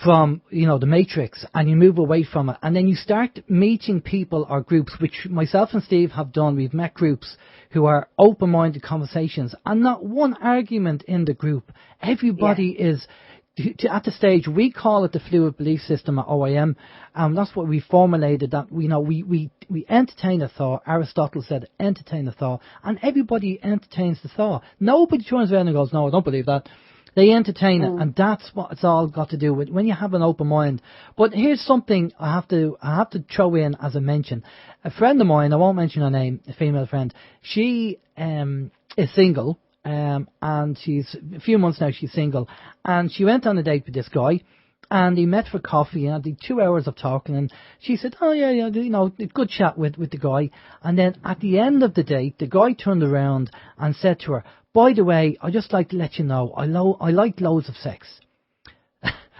from, the matrix, and you move away from it, and then you start meeting people or groups, which myself and Steve have done. We've met groups who are open-minded conversations, and not one argument in the group. Everybody is at the stage, we call it the fluid belief system at OIM. That's what we formulated, that we entertain a thought. Aristotle said entertain a thought, and everybody entertains the thought. Nobody turns around and goes, no, I don't believe that. They entertain it, and that's what it's all got to do with when you have an open mind. But here's something I have to throw in as a mention. A friend of mine, I won't mention her name, a female friend, she is single, and she's a few months now she's single, and she went on a date with this guy, and he met for coffee, and had 2 hours of talking, and she said, oh yeah, good chat with the guy. And then at the end of the date, the guy turned around and said to her, by the way, I'd just like to let you know, I like loads of sex.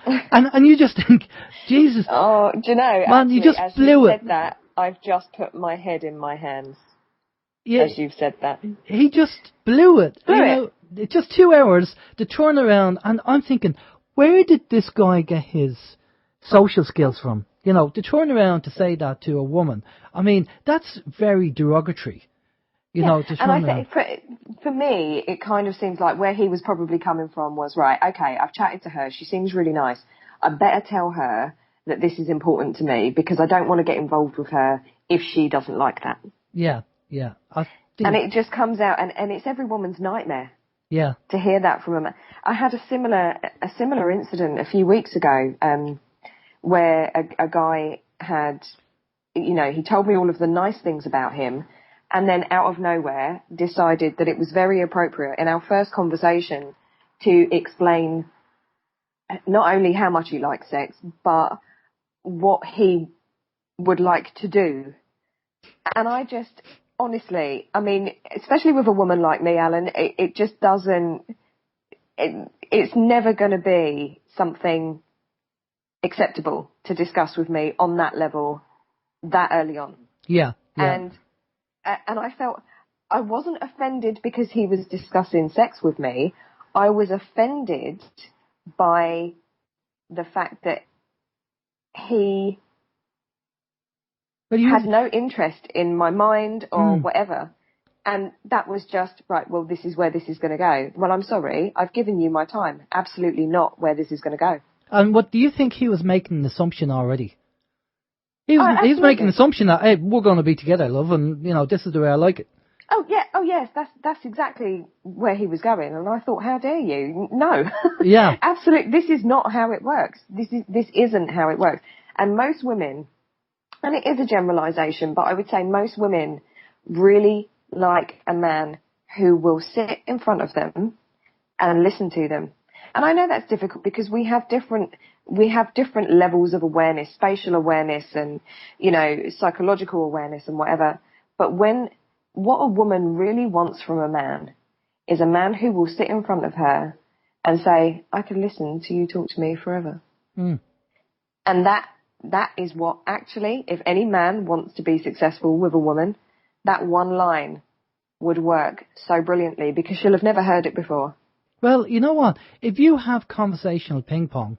and you just think, Jesus. Oh, do you know, man, actually, you just as blew you it. said that, I've just put my head in my hands. Yeah, as you've said that. He just blew it. It's just 2 hours to turn around, and I'm thinking, where did this guy get his social skills from? To turn around to say that to a woman. That's very derogatory. To turn and around. I think for me, it kind of seems like where he was probably coming from was, right, okay, I've chatted to her, she seems really nice. I better tell her that this is important to me, because I don't want to get involved with her if she doesn't like that. Yeah. And it just comes out, and it's every woman's nightmare. Yeah. To hear that from a man. I had a similar incident a few weeks ago, where a guy had, he told me all of the nice things about him, and then out of nowhere decided that it was very appropriate in our first conversation to explain not only how much he likes sex, but what he would like to do. And I just, honestly, especially with a woman like me, Alan, it just doesn't, it's never going to be something acceptable to discuss with me on that level that early on. Yeah. And I felt I wasn't offended because he was discussing sex with me. I was offended by the fact that he had no interest in my mind or whatever. And that was just, right, well, this is where this is going to go. Well, I'm sorry, I've given you my time. Absolutely not where this is going to go. And what do you think he was making an assumption already? He's making an assumption that, hey, we're going to be together, love, and, this is the way I like it. Oh yeah, oh yes, that's exactly where he was going, and I thought, how dare you? No, Yeah. absolutely, this is not how it works. This isn't how it works. And most women, and it is a generalisation, but I would say most women really like a man who will sit in front of them and listen to them. And I know that's difficult because we have different levels of awareness, spatial awareness, and psychological awareness and whatever. But what a woman really wants from a man is a man who will sit in front of her and say, I can listen to you talk to me forever. Mm. And that is what actually, if any man wants to be successful with a woman, that one line would work so brilliantly because she'll have never heard it before. Well, you know what? If you have conversational ping pong,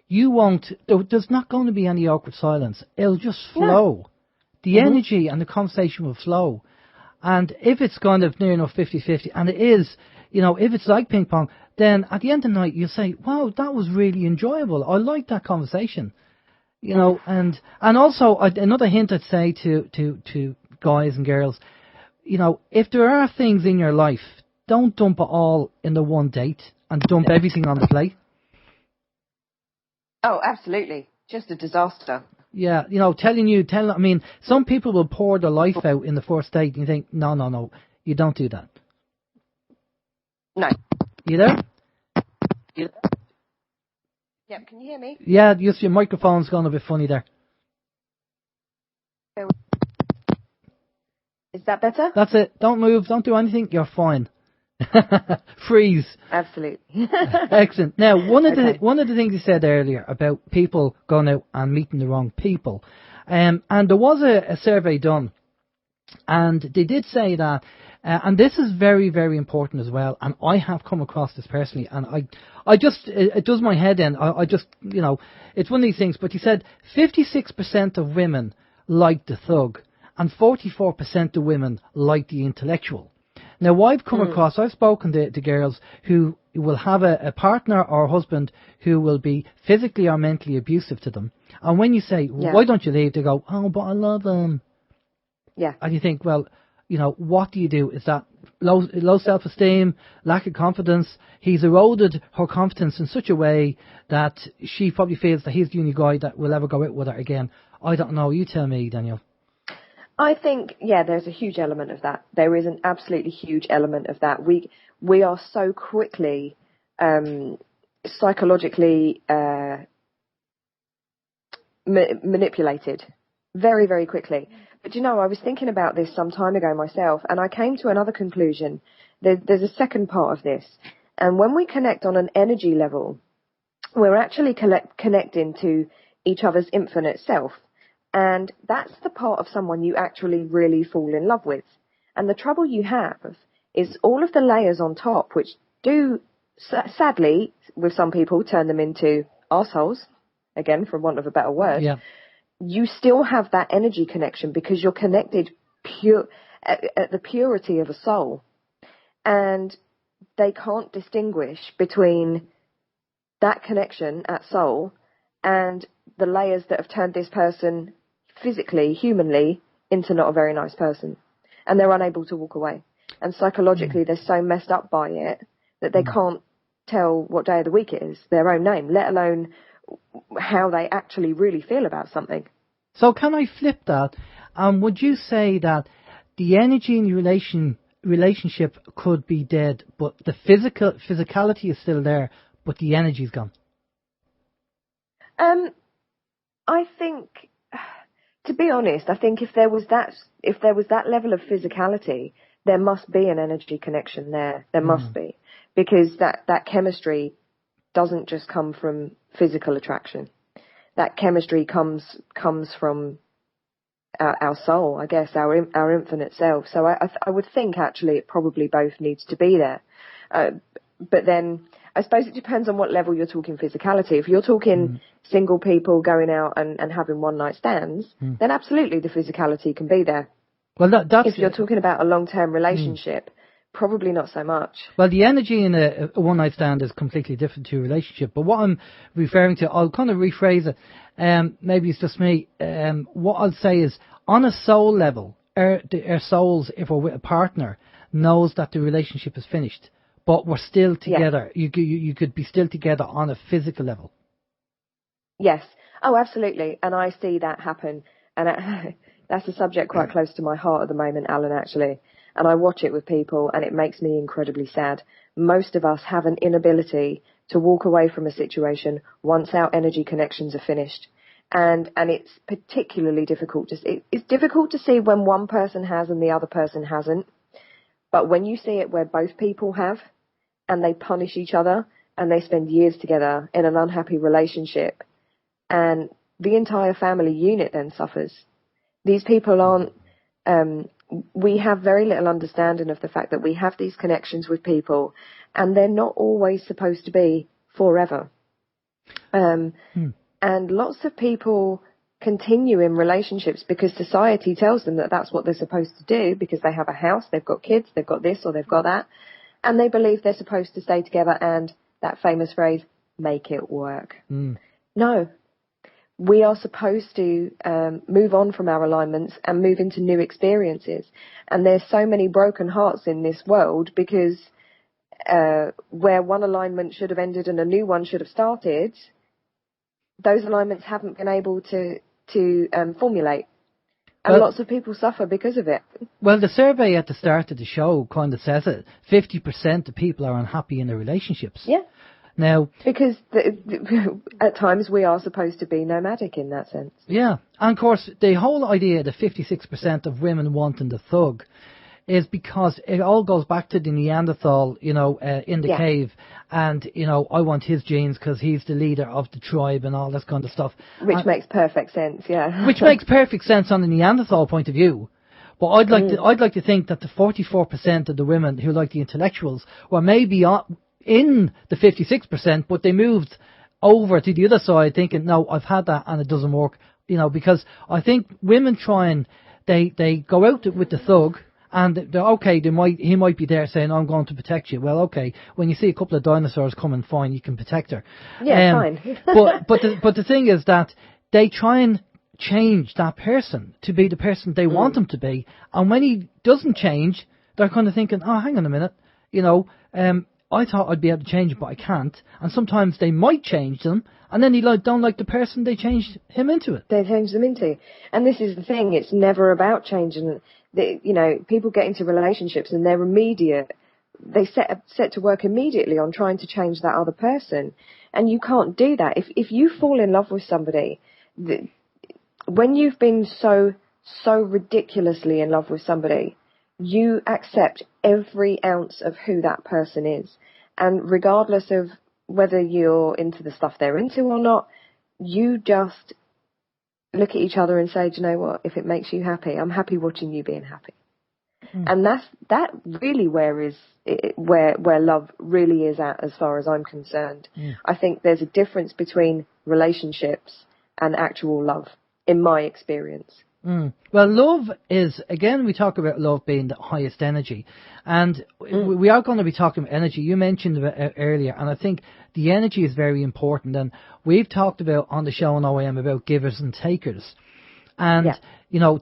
there's not going to be any awkward silence. It'll just flow. No. The energy and the conversation will flow. And if it's kind of near enough 50-50, and it is, if it's like ping pong, then at the end of the night, you'll say, wow, that was really enjoyable. I like that conversation. And also another hint I'd say to guys and girls, if there are things in your life, don't dump it all in the one date and dump everything on the plate. Oh, absolutely. Just a disaster. Yeah, some people will pour their life out in the first date and you think, no, you don't do that. No. You there? Yeah, can you hear me? Yeah, just your microphone's gone a bit funny there. Is that better? That's it. Don't move, don't do anything, you're fine. Freeze. Absolutely. Excellent. Now, one of the things you said earlier about people going out and meeting the wrong people, and there was a survey done, and they did say that, and this is very, very important as well, and I have come across this personally, and I just, it does my head in, I just, it's one of these things, but he said 56% of women like the thug, and 44% of women like the intellectual. Now, I've spoken to girls who will have a partner or husband who will be physically or mentally abusive to them. And when you say, why don't you leave? They go, oh, but I love him. Yeah. And you think, well, what do you do? Is that low self-esteem, lack of confidence? He's eroded her confidence in such a way that she probably feels that he's the only guy that will ever go out with her again. I don't know. You tell me, Danielle. I think, there's a huge element of that. There is an absolutely huge element of that. We are so quickly psychologically manipulated very, very quickly. But I was thinking about this some time ago myself, and I came to another conclusion. There's a second part of this. And when we connect on an energy level, we're actually connecting to each other's infinite self. And that's the part of someone you actually really fall in love with. And the trouble you have is all of the layers on top, which do, sadly, with some people, turn them into arseholes, again, for want of a better word. Yeah. You still have that energy connection because you're connected at the purity of a soul. And they can't distinguish between that connection at soul and the layers that have turned this person physically, humanly, into not a very nice person. And they're unable to walk away. And psychologically, they're so messed up by it that they can't tell what day of the week it is, their own name, let alone how they actually really feel about something. So can I flip that? Would you say that the energy in the relationship could be dead, but the physicality is still there, but the energy's gone? I think, to be honest, I think if there was that level of physicality, there must be an energy connection there. There must be, because that chemistry doesn't just come from physical attraction. That chemistry comes from our soul, I guess, our infinite self. So I would think actually it probably both needs to be there. But then I suppose it depends on what level you're talking physicality. If you're talking single people going out and having one night stands, then absolutely the physicality can be there. Well, that's if you're talking about a long-term relationship, probably not so much. Well, the energy in a one-night stand is completely different to a relationship. But what I'm referring to, I'll kind of rephrase it. Maybe it's just me. What I'll say is, on a soul level, our souls, if we're with a partner, knows that the relationship is finished, but we're still together. Yeah. You could be still together on a physical level. Yes. Oh, absolutely. And I see that happen. And that's a subject quite close to my heart at the moment, Alan, actually. And I watch it with people, and it makes me incredibly sad. Most of us have an inability to walk away from a situation once our energy connections are finished. And it's particularly difficult it's difficult to see when one person has and the other person hasn't. But when you see it where both people have, and they punish each other, and they spend years together in an unhappy relationship, and the entire family unit then suffers. These people aren't, we have very little understanding of the fact that we have these connections with people, and they're not always supposed to be forever. And lots of people continue in relationships because society tells them that that's what they're supposed to do, because they have a house, they've got kids, they've got this or they've got that, and they believe they're supposed to stay together and, that famous phrase, make it work. No. We are supposed to move on from our alignments and move into new experiences. And there's so many broken hearts in this world because where one alignment should have ended and a new one should have started, those alignments haven't been able to formulate. And lots of people suffer because of it. Well, the survey at the start of the show kind of says it. 50% of people are unhappy in their relationships. Yeah. Now, because at times we are supposed to be nomadic in that sense. Yeah. And of course, the whole idea that 56% of women wanting the thug is because it all goes back to the Neanderthal, in the cave, and, I want his genes because he's the leader of the tribe and all this kind of stuff. Which makes perfect sense, yeah. Which makes perfect sense on the Neanderthal point of view. But I'd like to think that the 44% of the women who like the intellectuals were maybe in the 56%, but they moved over to the other side thinking, no, I've had that and it doesn't work, because I think women they go out with the thug. And they're okay, he might be there saying, I'm going to protect you. Well, okay, when you see a couple of dinosaurs coming, fine, you can protect her. Yeah, fine. but the thing is that they try and change that person to be the person they want him to be. And when he doesn't change, they're kind of thinking, oh, hang on a minute, I thought I'd be able to change it, but I can't. And sometimes they might change them, and then don't like the person they changed him into it. They change them into. And this is the thing, it's never about changing. People get into relationships and they're immediate. They set to work immediately on trying to change that other person. And you can't do that. If you fall in love with somebody, when you've been so ridiculously in love with somebody, you accept every ounce of who that person is. And regardless of whether you're into the stuff they're into or not, you just look at each other and say, do you know what, if it makes you happy, I'm happy watching you being happy. And that really where love really is at, as far as I'm concerned. I think there's a difference between relationships and actual love, in my experience. Well, love is, again, we talk about love being the highest energy. And we are going to be talking about energy. You mentioned it earlier, and I think the energy is very important. And we've talked about on the show on OAM about givers and takers. And,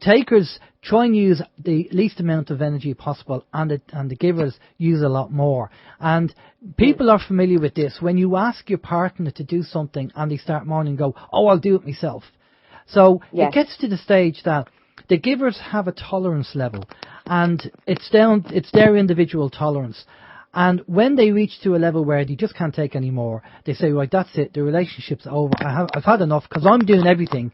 takers try and use the least amount of energy possible, and the givers use a lot more. And people are familiar with this. When you ask your partner to do something and they start moaning and go, oh, I'll do it myself. So it gets to the stage that the givers have a tolerance level, and it's their individual tolerance. And when they reach to a level where they just can't take any more, they say, right, that's it, the relationship's over. I've had enough because I'm doing everything.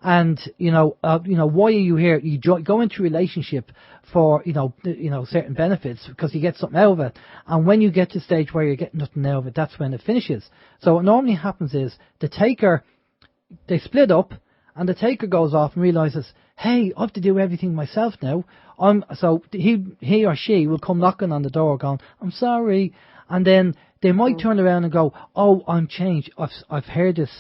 And, why are you here? You go into a relationship for, certain benefits because you get something out of it. And when you get to the stage where you're getting nothing out of it, that's when it finishes. So what normally happens is the taker, they split up, and the taker goes off and realises, hey, I have to do everything myself now. So he or she will come knocking on the door going, I'm sorry. And then they might turn around and go, oh, I'm changed. I've heard this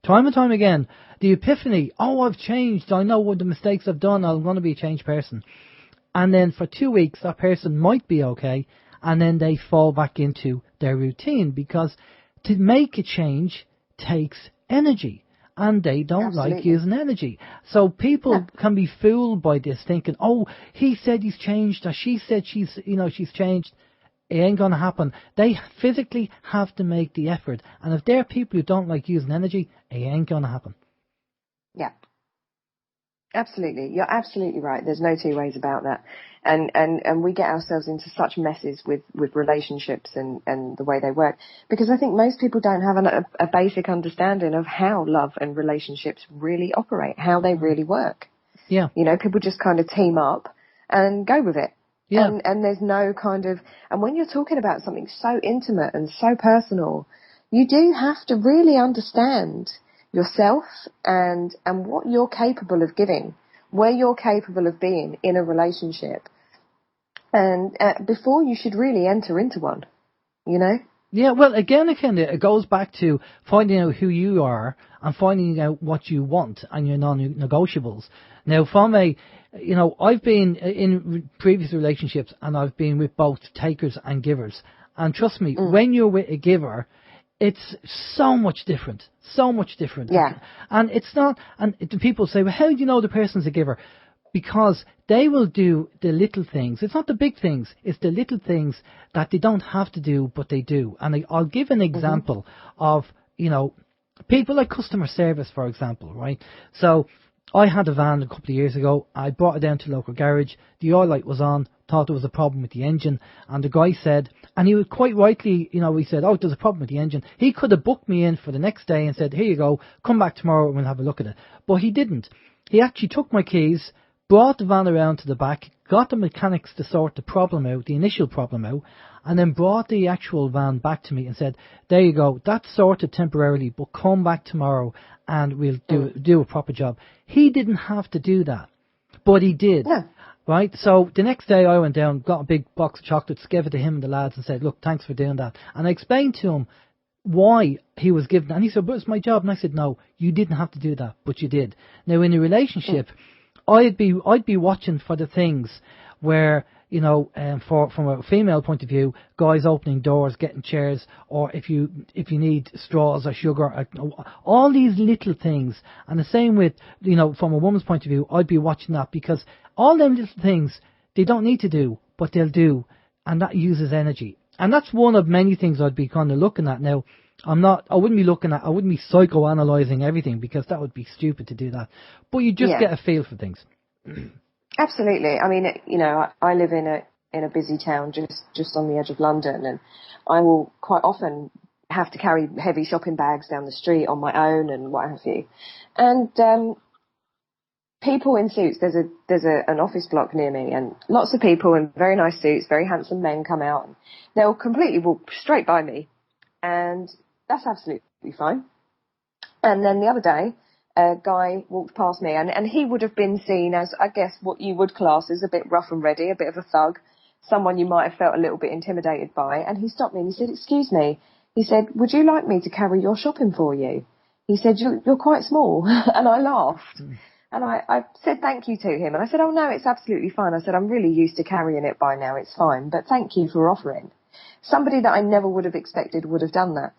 time and time again. The epiphany, oh, I've changed. I know what the mistakes I've done. I'm going to be a changed person. And then for 2 weeks, that person might be okay. And then they fall back into their routine, because to make a change takes energy. and they don't like Absolutely. using energy. So people can be fooled by this, thinking, oh, he said he's changed, or she said she's changed. It ain't going to happen. They physically have to make the effort. And if they're people who don't like using energy, it ain't going to happen. Yeah. Absolutely. You're absolutely right. There's no two ways about that. And we get ourselves into such messes with relationships and the way they work, because I think most people don't have a basic understanding of how love and relationships really operate, how they really work. Yeah. You know, people just kind of team up and go with it. Yeah. And there's no kind of, and when you're talking about something so intimate and so personal, you do have to really understand yourself and what you're capable of giving, where you're capable of being in a relationship, and before you should really enter into one, you know? Yeah, well, again, it goes back to finding out who you are and finding out what you want and your non-negotiables. Now, I've been in previous relationships, and I've been with both takers and givers. And trust me, when you're with a giver, it's so much different. So much different. Yeah. And it's not, and people say, well, how do you know the person's a giver? Because they will do the little things. It's not the big things. It's the little things that they don't have to do, but they do. And I'll give an example of, people like customer service, for example, right? So I had a van a couple of years ago. I brought it down to the local garage. The oil light was on. Thought there was a problem with the engine. And the guy said, and he was quite rightly, he said, oh, there's a problem with the engine. He could have booked me in for the next day and said, here you go, come back tomorrow and we'll have a look at it. But he didn't. He actually took my keys, brought the van around to the back, got the mechanics to sort the problem out, the initial problem out, and then brought the actual van back to me and said, there you go, that's sorted temporarily, but come back tomorrow and we'll do a proper job. He didn't have to do that, but he did. Yeah. Right? So the next day I went down, got a big box of chocolates, gave it to him and the lads and said, look, thanks for doing that. And I explained to him why he was given that. And he said, but it's my job. And I said, no, you didn't have to do that, but you did. Now, in a relationship, I'd be watching for the things where, from a female point of view, guys opening doors, getting chairs, or if you need straws or sugar, all these little things. And the same with, from a woman's point of view, I'd be watching that, because all them little things, they don't need to do, but they'll do. And that uses energy. And that's one of many things I'd be kind of looking at. Now, I wouldn't be psychoanalyzing everything, because that would be stupid to do that. But you just get a feel for things. Absolutely. I mean, I live in a busy town just on the edge of London, and I will quite often have to carry heavy shopping bags down the street on my own and what have you. And people in suits, there's an office block near me, and lots of people in very nice suits, very handsome men come out, and they'll completely walk straight by me, and that's absolutely fine. And then the other day, a guy walked past me, and he would have been seen as, I guess, what you would class as a bit rough and ready, a bit of a thug, someone you might have felt a little bit intimidated by. And he stopped me and he said, excuse me. He said, would you like me to carry your shopping for you? He said, you're quite small. And I laughed. And I said thank you to him. And I said, oh, no, it's absolutely fine. I said, I'm really used to carrying it by now. It's fine. But thank you for offering. Somebody that I never would have expected would have done that.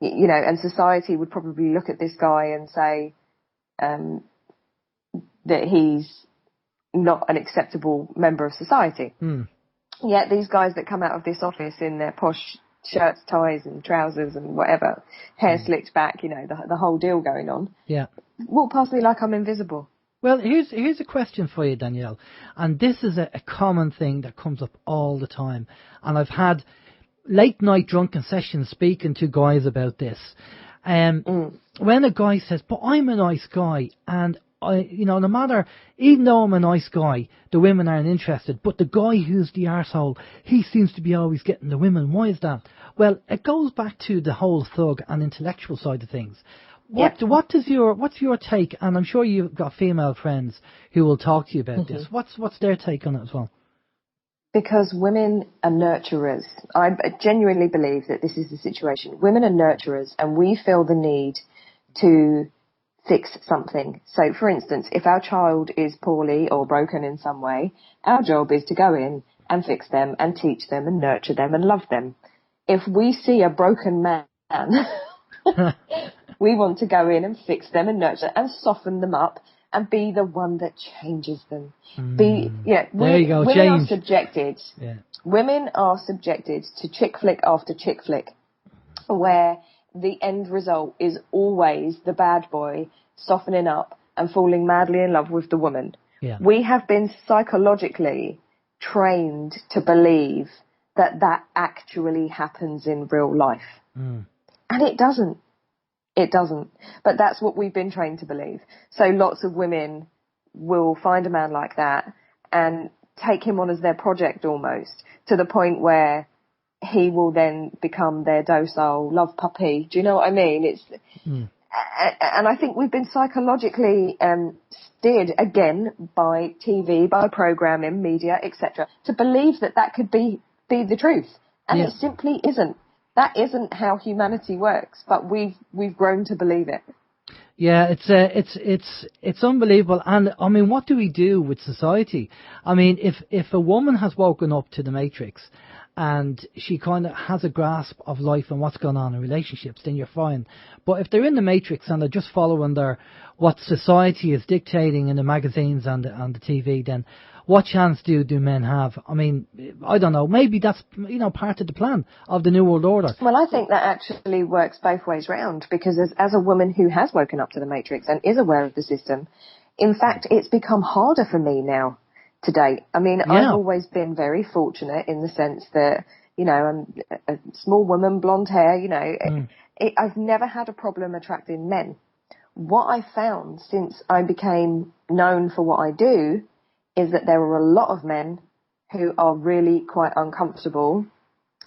And society would probably look at this guy and say that he's not an acceptable member of society. Yet these guys that come out of this office in their posh shirts, ties and trousers and whatever, hair slicked back, the whole deal going on, walk past me like I'm invisible. Well, here's a question for you, Danielle, and this is a common thing that comes up all the time, and I've had late night drunken sessions speaking to guys about this. When a guy says, but I'm a nice guy, and no matter, even though I'm a nice guy, the women aren't interested, but the guy who's the arsehole, he seems to be always getting the women. Why is that? Well, it goes back to the whole thug and intellectual side of things. What's your take? And I'm sure you've got female friends who will talk to you about this. What's their take on it as well? Because women are nurturers. I genuinely believe that this is the situation. Women are nurturers, and we feel the need to fix something. So, for instance, if our child is poorly or broken in some way, our job is to go in and fix them and teach them and nurture them and love them. If we see a broken man, We want to go in and fix them and nurture and soften them up and be the one that changes them. There you go, women change. are subjected. Yeah. Women are subjected to chick flick after chick flick, where the end result is always the bad boy softening up and falling madly in love with the woman. Yeah. We have been psychologically trained to believe that actually happens in real life. And it doesn't. It doesn't. But that's what we've been trained to believe. So lots of women will find a man like that and take him on as their project almost, to the point where he will then become their docile love puppy. Do you know what I mean? And I think we've been psychologically steered again by TV, by programming, media, etc., to believe that could be the truth, and it simply isn't. That isn't how humanity works, but we've grown to believe it. Yeah, it's unbelievable. And I mean, what do we do with society? I mean, if a woman has woken up to the Matrix and she kind of has a grasp of life and what's going on in relationships, then you're fine. But if they're in the Matrix and they're just following what society is dictating in the magazines and the TV, then what chance do men have? I mean, I don't know. Maybe that's, part of the plan of the New World Order. Well, I think that actually works both ways round, because as a woman who has woken up to the Matrix and is aware of the system, in fact, it's become harder for me now to date. I mean, I've always been very fortunate in the sense that, I'm a small woman, blonde hair, I've never had a problem attracting men. What I found since I became known for what I do is that there are a lot of men who are really quite uncomfortable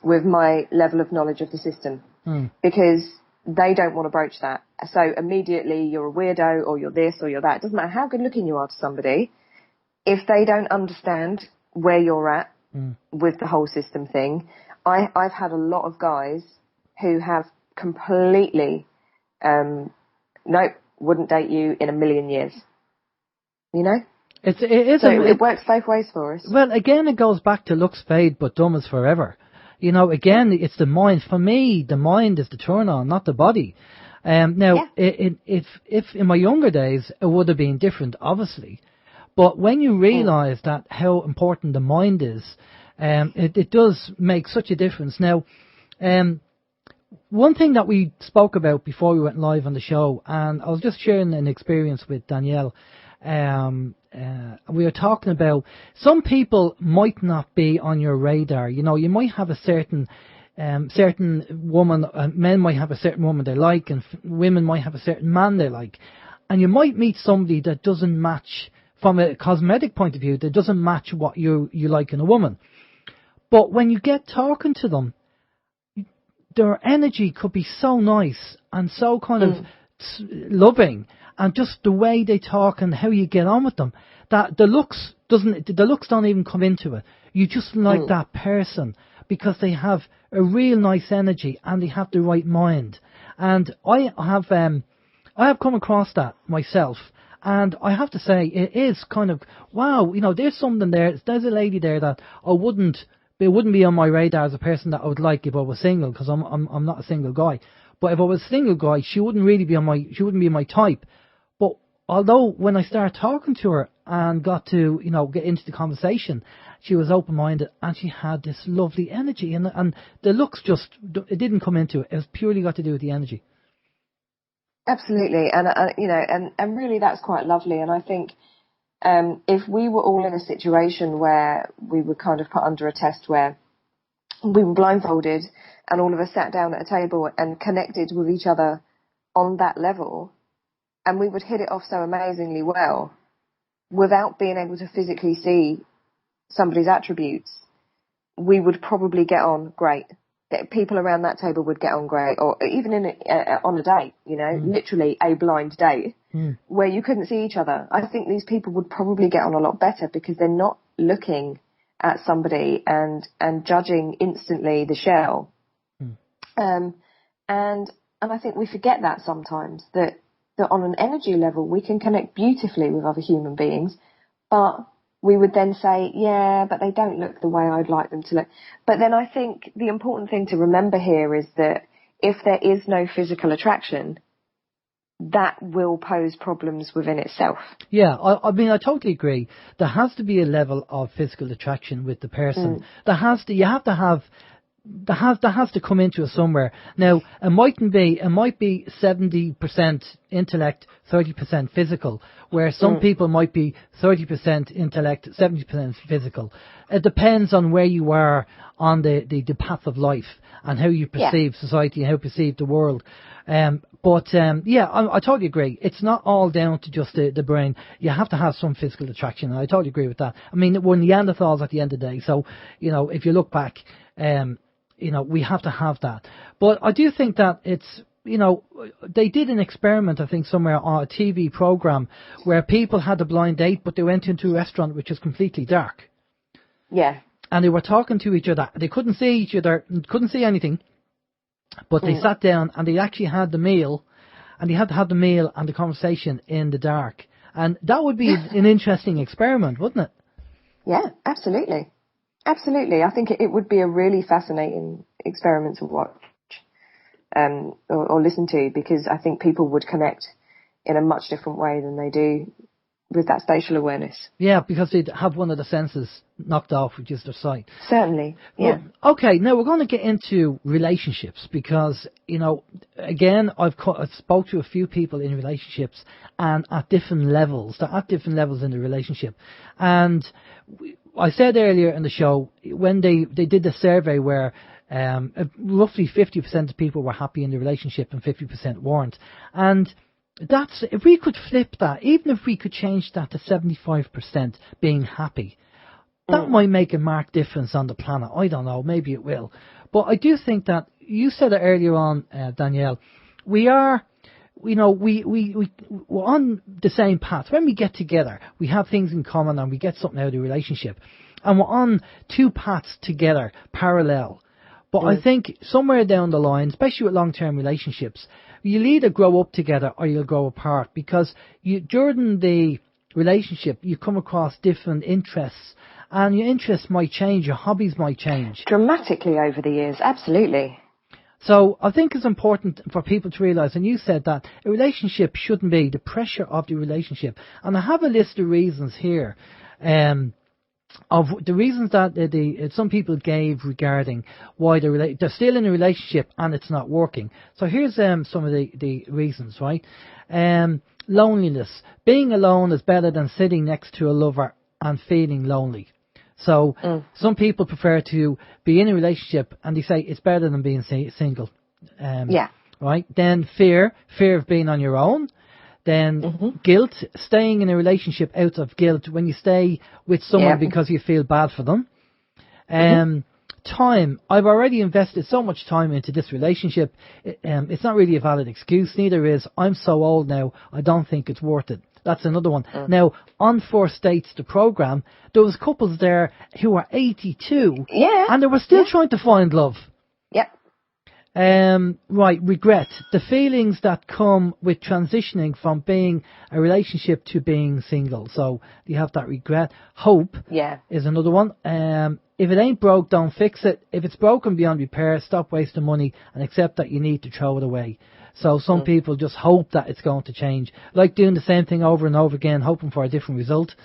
with my level of knowledge of the system, because they don't want to broach that. So immediately you're a weirdo, or you're this, or you're that. It doesn't matter how good looking you are to somebody. If they don't understand where you're at with the whole system thing, I've had a lot of guys who have completely, nope, wouldn't date you in a million years. It works both ways for us. Well, again, it goes back to looks fade, but dumb is forever. Again, it's the mind. For me, the mind is the turn on, not the body. If in my younger days, it would have been different, obviously. But when you realise that how important the mind is, it does make such a difference. Now, one thing that we spoke about before we went live on the show, and I was just sharing an experience with Danielle. We were talking about some people might not be on your radar. You might have a certain woman, men might have a certain woman they like, and women might have a certain man they like. And you might meet somebody that doesn't match, from a cosmetic point of view, that doesn't match what you like in a woman. But when you get talking to them, their energy could be so nice and so kind of loving, and just the way they talk and how you get on with them, that the looks don't even come into it. You just like that person because they have a real nice energy and they have the right mind. And I have come across that myself, and I have to say it is kind of wow. There's something there. There's a lady there that it wouldn't be on my radar as a person that I would like if I was single, because I'm not a single guy. But if I was a single guy, she wouldn't be my type. But although when I started talking to her and got to get into the conversation, she was open-minded and she had this lovely energy, and the looks it didn't come into it. It was purely got to do with the energy. Absolutely, and really that's quite lovely. And I think if we were all in a situation where we were kind of put under a test where we were blindfolded and all of us sat down at a table and connected with each other on that level, and we would hit it off so amazingly well without being able to physically see somebody's attributes, we would probably get on great. People around that table would get on great, or even on a date, literally a blind date where you couldn't see each other. I think these people would probably get on a lot better because they're not looking at somebody and judging instantly the shell. And I think we forget that sometimes, that on an energy level we can connect beautifully with other human beings, but we would then say, yeah, but they don't look the way I'd like them to look. But then I think the important thing to remember here is that if there is no physical attraction, that will pose problems within itself. Yeah, I mean, I totally agree. There has to be a level of physical attraction with the person. There has to come into it somewhere. Now, it might be 70% intellect, 30% physical, where some people might be 30% intellect, 70% physical. It depends on where you are on the path of life and how you perceive society and how you perceive the world. I totally agree. It's not all down to just the brain. You have to have some physical attraction, and I totally agree with that. I mean, we're Neanderthals at the end of the day, so, if you look back, we have to have that. But I do think that it's, they did an experiment, I think, somewhere on a TV program where people had a blind date, but they went into a restaurant which was completely dark. Yeah. And they were talking to each other. They couldn't see each other, couldn't see anything, but they sat down and they actually had the meal, and they had to have the meal and the conversation in the dark. And that would be an interesting experiment, wouldn't it? Yeah, absolutely. Absolutely. I think it would be a really fascinating experiment to watch or listen to, because I think people would connect in a much different way than they do with that spatial awareness. Yeah, because they'd have one of the senses knocked off, which is their sight. Certainly, yeah. Well, okay, now we're going to get into relationships because, again, I've spoke to a few people in relationships and at different levels. They're at different levels in the relationship. And I said earlier in the show, when they did the survey where roughly 50% of people were happy in the relationship and 50% weren't. And that's, if we could flip that, even if we could change that to 75% being happy, that might make a marked difference on the planet. I don't know, maybe it will. But I do think that, you said it earlier on, Danielle, we are, we're on the same path. When we get together, we have things in common and we get something out of the relationship. And we're on two paths together, parallel. But I think somewhere down the line, especially with long-term relationships, you'll either grow up together or you'll grow apart, because during the relationship you come across different interests, and your interests might change, your hobbies might change. Dramatically over the years, absolutely. So I think it's important for people to realise, and you said that a relationship shouldn't be the pressure of the relationship. And I have a list of reasons here, of the reasons that some people gave regarding why they're still in a relationship and it's not working. So here's some of the reasons, right? Loneliness. Being alone is better than sitting next to a lover and feeling lonely. So some people prefer to be in a relationship and they say it's better than being single. Right? Then fear of being on your own. Then guilt, staying in a relationship out of guilt when you stay with someone because you feel bad for them. Time. I've already invested so much time into this relationship. It's not really a valid excuse. Neither is I'm so old now, I don't think it's worth it. That's another one. Now, on Four States, the program, there was couples there who were 82 and they were still trying to find love. Right, regret. The feelings that come with transitioning from being a relationship to being single. So you have that regret. Hope is another one. If it ain't broke, don't fix it. If it's broken beyond repair, stop wasting money and accept that you need to throw it away. So some people just hope that it's going to change. Like doing the same thing over and over again, hoping for a different result.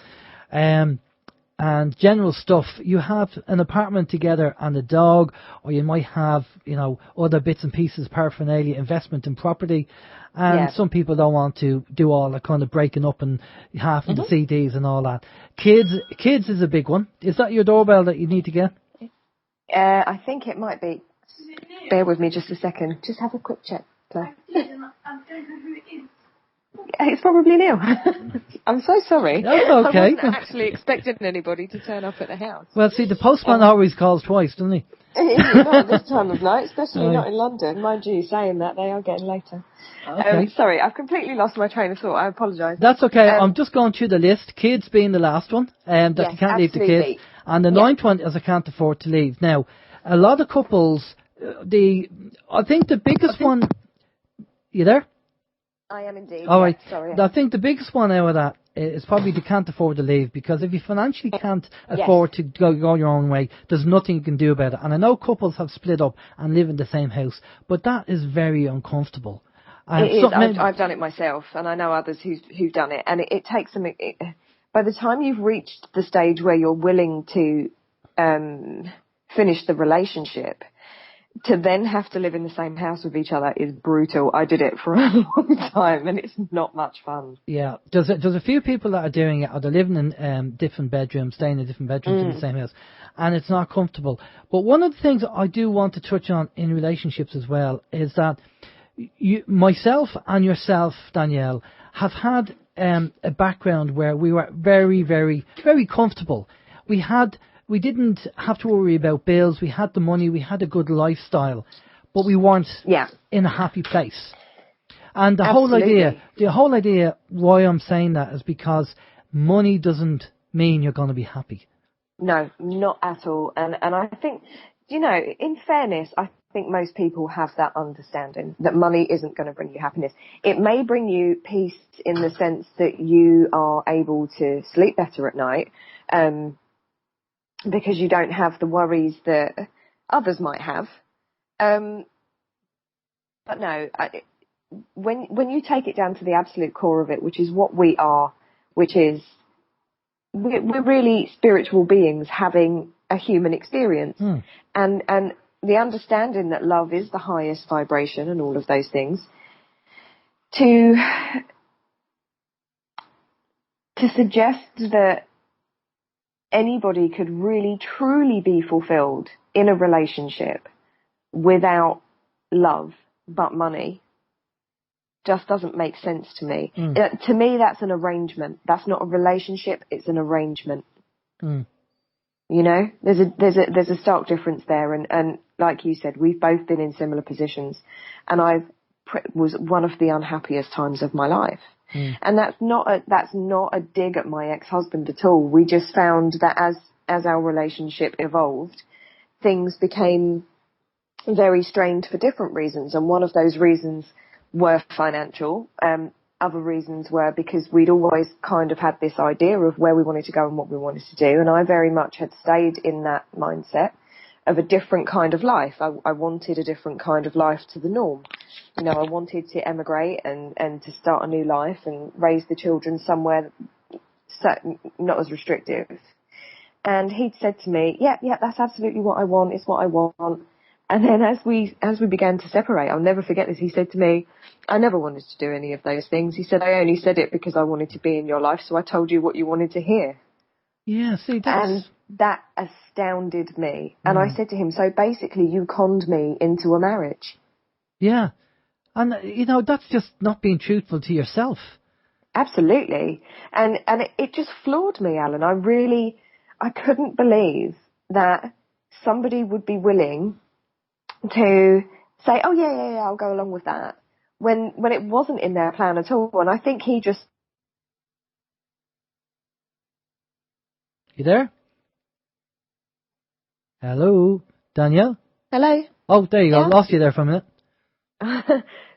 And general stuff, you have an apartment together and a dog, or you might have, other bits and pieces, paraphernalia, investment in property. And some people don't want to do all that kind of breaking up and half of the CDs and all that. Kids is a big one. Is that your doorbell that you need to get? I think it might be. Bear with me just a second. Just have a quick check, Claire. I don't know who it is. It's probably Neil. I'm so sorry. That's okay. I wasn't actually expecting anybody to turn up at the house. Well, see, the postman always calls twice, doesn't he? Not at this time of night, especially not in London. Mind you, saying that, they are getting later. Okay. Sorry, I've completely lost my train of thought. I apologise. That's okay. I'm just going through the list. Kids being the last one, that you can't leave the kids. And the ninth one is I can't afford to leave. Now, a lot of couples, I think the biggest one... You there? I am indeed. All right. Sorry. I think the biggest one out of that is probably they can't afford to leave, because if you financially can't afford to go your own way, there's nothing you can do about it. And I know couples have split up and live in the same house, but that is very uncomfortable. It is. I've done it myself, and I know others who've done it, and it takes some. By the time you've reached the stage where you're willing to finish the relationship, to then have to live in the same house with each other is brutal. I did it for a long time, and it's not much fun. Yeah, there's a few people that are doing it, or they're living in different bedrooms, staying in different bedrooms in the same house, and it's not comfortable. But one of the things I do want to touch on in relationships as well is that myself and yourself, Danielle, have had a background where we were very, very, very comfortable. We didn't have to worry about bills. We had the money. We had a good lifestyle, but we weren't in a happy place. And the whole idea why I'm saying that is because money doesn't mean you're going to be happy. No, not at all. And I think, in fairness, I think most people have that understanding that money isn't going to bring you happiness. It may bring you peace in the sense that you are able to sleep better at night, because you don't have the worries that others might have. But no, when you take it down to the absolute core of it, which is what we are, which is we're really spiritual beings having a human experience, and the understanding that love is the highest vibration and all of those things, to suggest that anybody could really truly be fulfilled in a relationship without love but money just doesn't make sense to me. To me, that's an arrangement. That's not a relationship. It's an arrangement. There's a stark difference there. And like you said, we've both been in similar positions, and was one of the unhappiest times of my life. And that's not a dig at my ex-husband at all. We just found that as our relationship evolved, things became very strained for different reasons. And one of those reasons were financial. Other reasons were because we'd always kind of had this idea of where we wanted to go and what we wanted to do. And I very much had stayed in that mindset of a different kind of life. I wanted a different kind of life to the norm. I wanted to emigrate and to start a new life and raise the children somewhere not as restrictive. And he'd said to me, yeah, that's absolutely what I want. It's what I want. And then as we began to separate, I'll never forget this. He said to me, I never wanted to do any of those things. He said, I only said it because I wanted to be in your life. So I told you what you wanted to hear. Yeah, see, and that astounded me. And I said to him, so basically you conned me into a marriage. Yeah. And, that's just not being truthful to yourself. Absolutely. And it just floored me, Alan. I couldn't believe that somebody would be willing to say, oh, yeah, I'll go along with that, when it wasn't in their plan at all. And I think he just... You there? Hello? Danielle? Hello? Oh, there you go. Lost you there for a minute.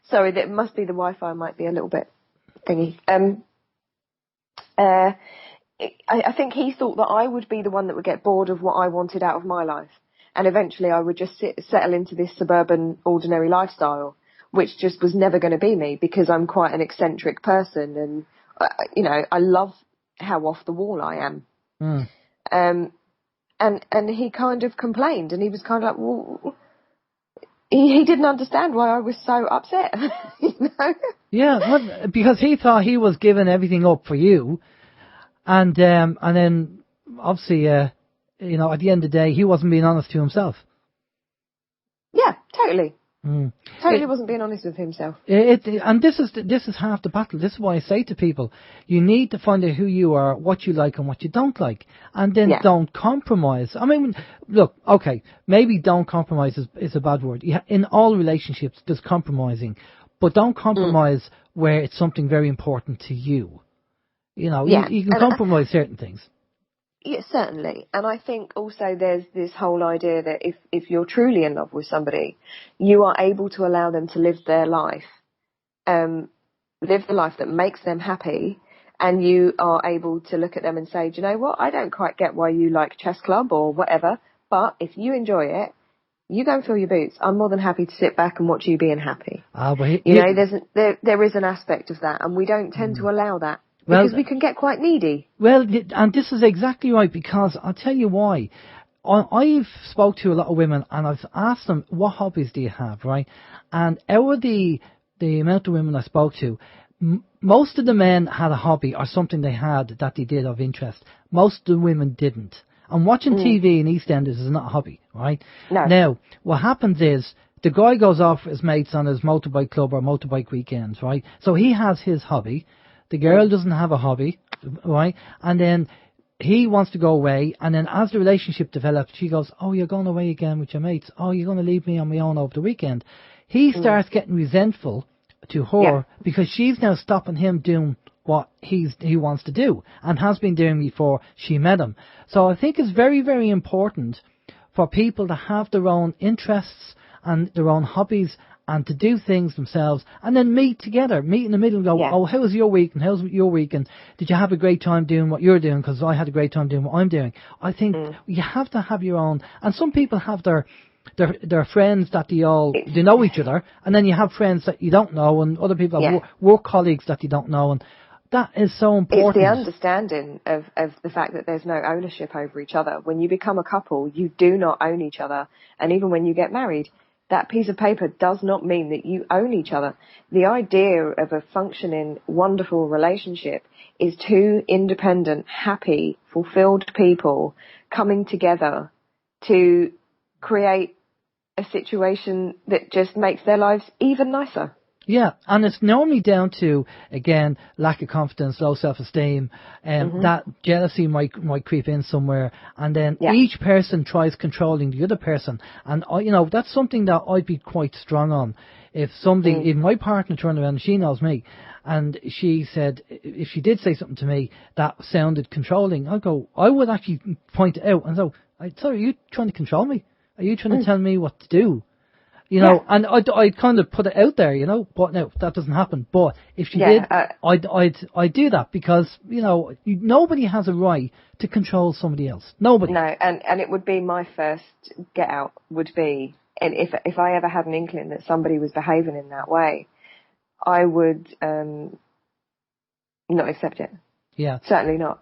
Sorry, that must be the Wi-Fi, might be a little bit thingy. I think he thought that I would be the one that would get bored of what I wanted out of my life. And eventually I would just settle into this suburban, ordinary lifestyle, which just was never going to be me, because I'm quite an eccentric person. And, I love how off the wall I am. And he kind of complained, and he was kind of like, well... He didn't understand why I was so upset, Yeah, because he thought he was giving everything up for you, and then obviously, at the end of the day, he wasn't being honest to himself. Yeah, totally. Totally wasn't being honest with himself. And this is half the battle. This is why I say to people, you need to find out who you are, what you like and what you don't like, and then don't compromise. I mean, look, okay, maybe don't compromise is a bad word. In all relationships, there's compromising, but don't compromise where it's something very important to you. You can compromise certain things. Yeah, certainly. And I think also there's this whole idea that if you're truly in love with somebody, you are able to allow them to live their life, live the life that makes them happy, and you are able to look at them and say, do you know what, I don't quite get why you like chess club or whatever, but if you enjoy it, You go and fill your boots. I'm more than happy to sit back and watch you being happy. But There is an aspect of that, and we don't tend to allow that because we can get quite needy. Well, and this is exactly right, because I'll tell you why. I've spoke to a lot of women, and I've asked them, what hobbies do you have, right? And out of the amount of women I spoke to, most of the men had a hobby or something they had that they did of interest. Most of the women didn't. And watching TV in EastEnders is not a hobby, right? No. Now, what happens is, the guy goes off with his mates on his motorbike club or motorbike weekends, right? So he has his hobby. The girl doesn't have a hobby, right? And then he wants to go away, and then as the relationship develops, she goes, oh, you're going away again with your mates. Oh, you're going to leave me on my own over the weekend. He starts getting resentful to her because she's now stopping him doing what he wants to do and has been doing before she met him. So I think it's very, very important for people to have their own interests and their own hobbies and to do things themselves and then meet together, meet in the middle and go, oh, how was your week and how's your week and did you have a great time doing what you're doing because I had a great time doing what I'm doing. I think you have to have your own, and some people have their friends that they know each other, and then you have friends that you don't know, and other people have work colleagues that you don't know, and that is so important. It's the understanding of the fact that there's no ownership over each other. When you become a couple, you do not own each other, and even when you get married, that piece of paper does not mean that you own each other. The idea of a functioning, wonderful relationship is two independent, happy, fulfilled people coming together to create a situation that just makes their lives even nicer. Yeah, and it's normally down to, again, lack of confidence, low self-esteem, and that jealousy might creep in somewhere, and then each person tries controlling the other person, and that's something that I'd be quite strong on. If somebody, if my partner turned around and she knows me, and she said, if she did say something to me that sounded controlling, I would actually point it out and so, sorry, are you trying to control me? Are you trying to tell me what to do? And I'd kind of put it out there, but no, that doesn't happen. But if she did, I'd do that because, nobody has a right to control somebody else. Nobody. No, and it would be my first get out would be, and if I ever had an inkling that somebody was behaving in that way, I would not accept it. Yeah. Certainly not.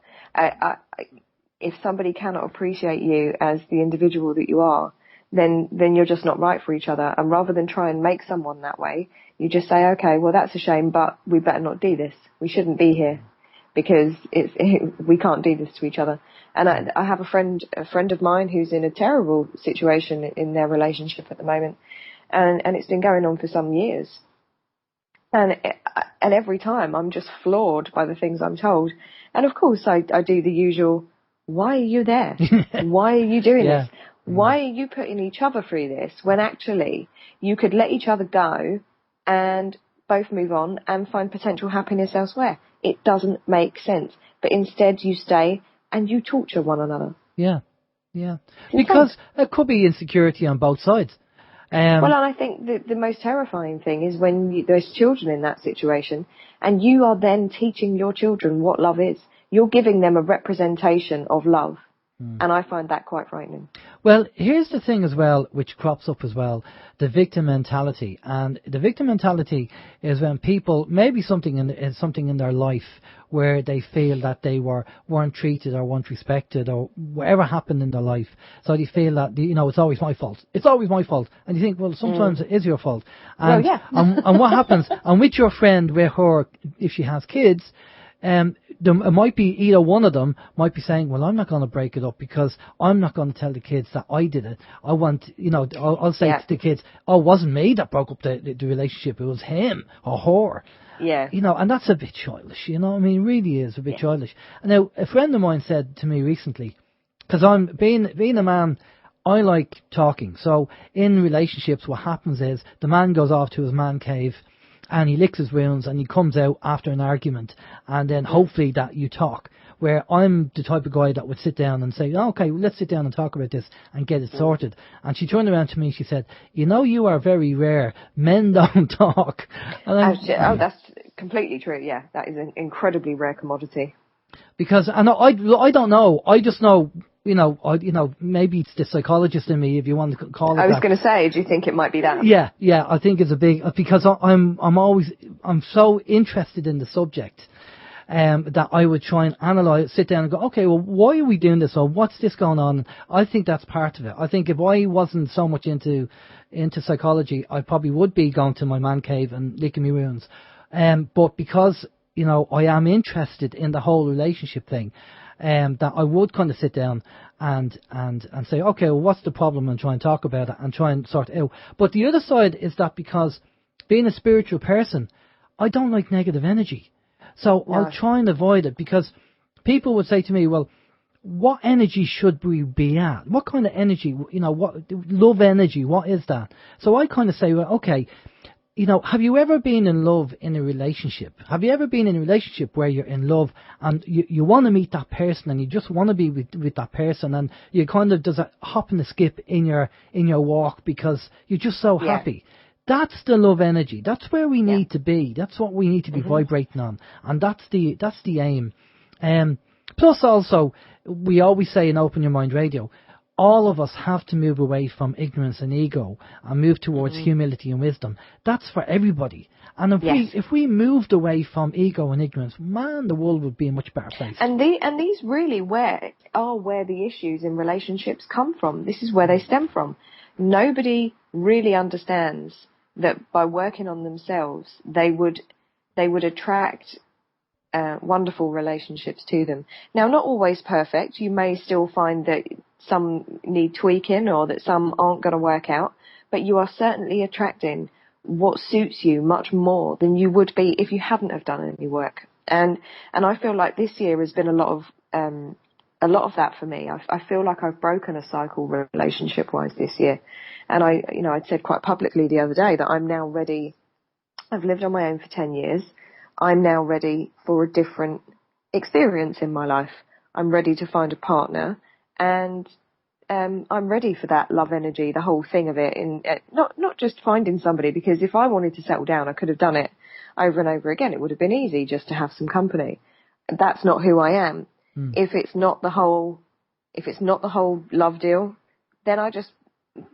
If somebody cannot appreciate you as the individual that you are, then you're just not right for each other. And rather than try and make someone that way, you just say, okay, well, that's a shame, but we better not do this. We shouldn't be here because we can't do this to each other. And I have a friend of mine who's in a terrible situation in their relationship at the moment. And it's been going on for some years. And every time I'm just floored by the things I'm told. And of course I do the usual, why are you there? Why are you doing this? Why are you putting each other through this when actually you could let each other go and both move on and find potential happiness elsewhere? It doesn't make sense. But instead you stay and you torture one another. Yeah. Because there could be insecurity on both sides. Well, and I think the most terrifying thing is when there's children in that situation and you are then teaching your children what love is. You're giving them a representation of love. And I find that quite frightening. Well, here's the thing as well, which crops up as well, the victim mentality. And the victim mentality is when people, maybe something in their life where they feel that they weren't treated or weren't respected or whatever happened in their life. So they feel that, it's always my fault. It's always my fault. And you think, well, sometimes it is your fault. And, and what happens? And with your friend, with her, if she has kids, it might be either one of them might be saying, well, I'm not going to break it up because I'm not going to tell the kids that I did it. I want, I'll say to the kids, oh, it wasn't me that broke up the relationship. It was him or her. Yeah. And that's a bit childish, really is a bit childish. And now, a friend of mine said to me recently, because I'm being a man, I like talking. So in relationships, what happens is the man goes off to his man cave and he licks his wounds and he comes out after an argument and then hopefully that you talk. Where I'm the type of guy that would sit down and say, okay, well, let's sit down and talk about this and get it sorted. And she turned around to me and she said, you are very rare. Men don't talk. And that's completely true. Yeah, that is an incredibly rare commodity. Because, and I don't know, I just know maybe it's the psychologist in me, if you want to call it that. I was going to say, do you think it might be that? Yeah, I think it's a big, because I'm so interested in the subject, that I would try and analyze, sit down and go, okay, well, why are we doing this, or what's this going on? I think that's part of it. I think if I wasn't so much into psychology, I probably would be going to my man cave and licking my wounds. But because, I am interested in the whole relationship thing, that I would kind of sit down and say, okay, well, what's the problem, and try and talk about it and try and sort it out. But the other side is that because being a spiritual person, I don't like negative energy. So I'll try and avoid it, because people would say to me, well, what energy should we be at? What kind of energy, what love energy, what is that? So I kind of say, well, okay, have you ever been in love in a relationship? Have you ever been in a relationship where you're in love and you want to meet that person and you just want to be with that person, and you kind of does a hop and a skip in your walk because you're just so happy? That's the love energy. That's where we need to be. That's what we need to be vibrating on, and that's the aim. Plus, also, we always say in Open Your Mind Radio, all of us have to move away from ignorance and ego and move towards humility and wisdom. That's for everybody. And if we moved away from ego and ignorance, man, the world would be a much better place. And these really where the issues in relationships come from. This is where they stem from. Nobody really understands that by working on themselves, they would attract wonderful relationships to them. Now, not always perfect. You may still find that some need tweaking or that some aren't going to work out, but you are certainly attracting what suits you much more than you would be if you hadn't have done any work. And I feel like this year has been a lot of that for me. I feel like I've broken a cycle relationship-wise this year. And I'd said quite publicly the other day that I'm now ready. I've lived on my own for 10 years. I'm now ready for a different experience in my life. I'm ready to find a partner, and I'm ready for that love energy, the whole thing of it. And not just finding somebody, because if I wanted to settle down, I could have done it over and over again. It would have been easy just to have some company. That's not who I am. If it's not the whole love deal, then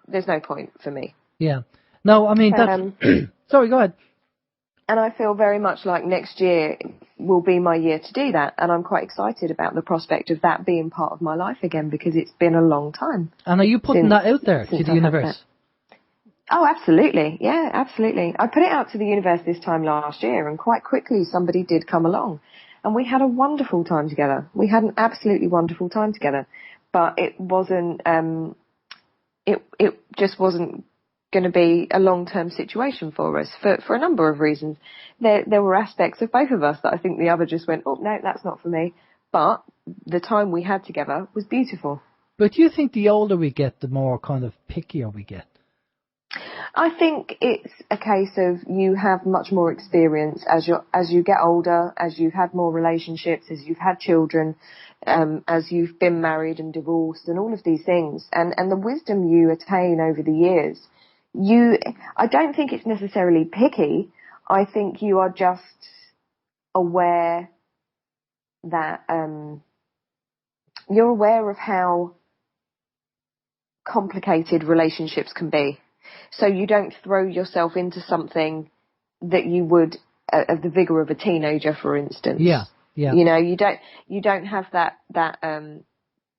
there's no point for me. Yeah. No, I mean, that's... Sorry, go ahead. And I feel very much like next year will be my year to do that. And I'm quite excited about the prospect of that being part of my life again, because it's been a long time. And are you putting that out there to the universe? Oh, absolutely. Yeah, absolutely. I put it out to the universe this time last year, and quite quickly somebody did come along. And we had a wonderful time together. We had an absolutely wonderful time together. But it wasn't, it just wasn't going to be a long-term situation for us for a number of reasons. There were aspects of both of us that I think the other just went, oh, no, that's not for me. But the time we had together was beautiful. But do you think the older we get, the more kind of pickier we get? I think it's a case of you have much more experience as you get older, as you've had more relationships, as you've had children, as you've been married and divorced and all of these things. And the wisdom you attain over the years, I don't think it's necessarily picky. I think you are just aware that you're aware of how complicated relationships can be. So you don't throw yourself into something that you would of the vigor of a teenager, for instance. Yeah. You don't have that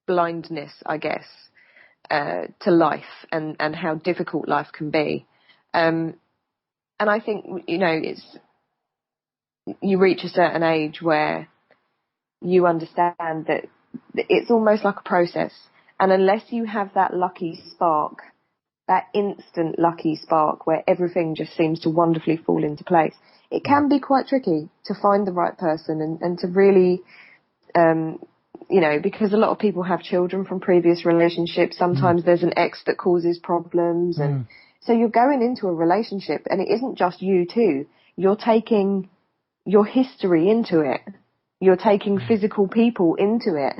blindness, I guess, to life and how difficult life can be. And I think, you reach a certain age where you understand that it's almost like a process. And unless you have that lucky spark, that instant lucky spark where everything just seems to wonderfully fall into place, it can be quite tricky to find the right person and to really, because a lot of people have children from previous relationships. Sometimes there's an ex that causes problems. And so you're going into a relationship and it isn't just you two. You're taking your history into it. You're taking physical people into it.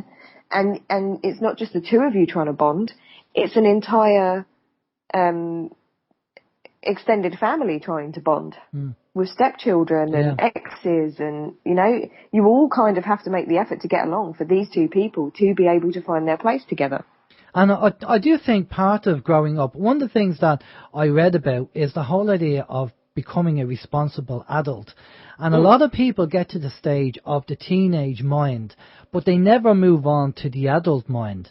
And it's not just the two of you trying to bond. It's an entire extended family trying to bond. with stepchildren and exes, and, you know, you all kind of have to make the effort to get along for these two people to be able to find their place together. And I do think part of growing up, one of the things that I read about is the whole idea of becoming a responsible adult. And a lot of people get to the stage of the teenage mind, but they never move on to the adult mind.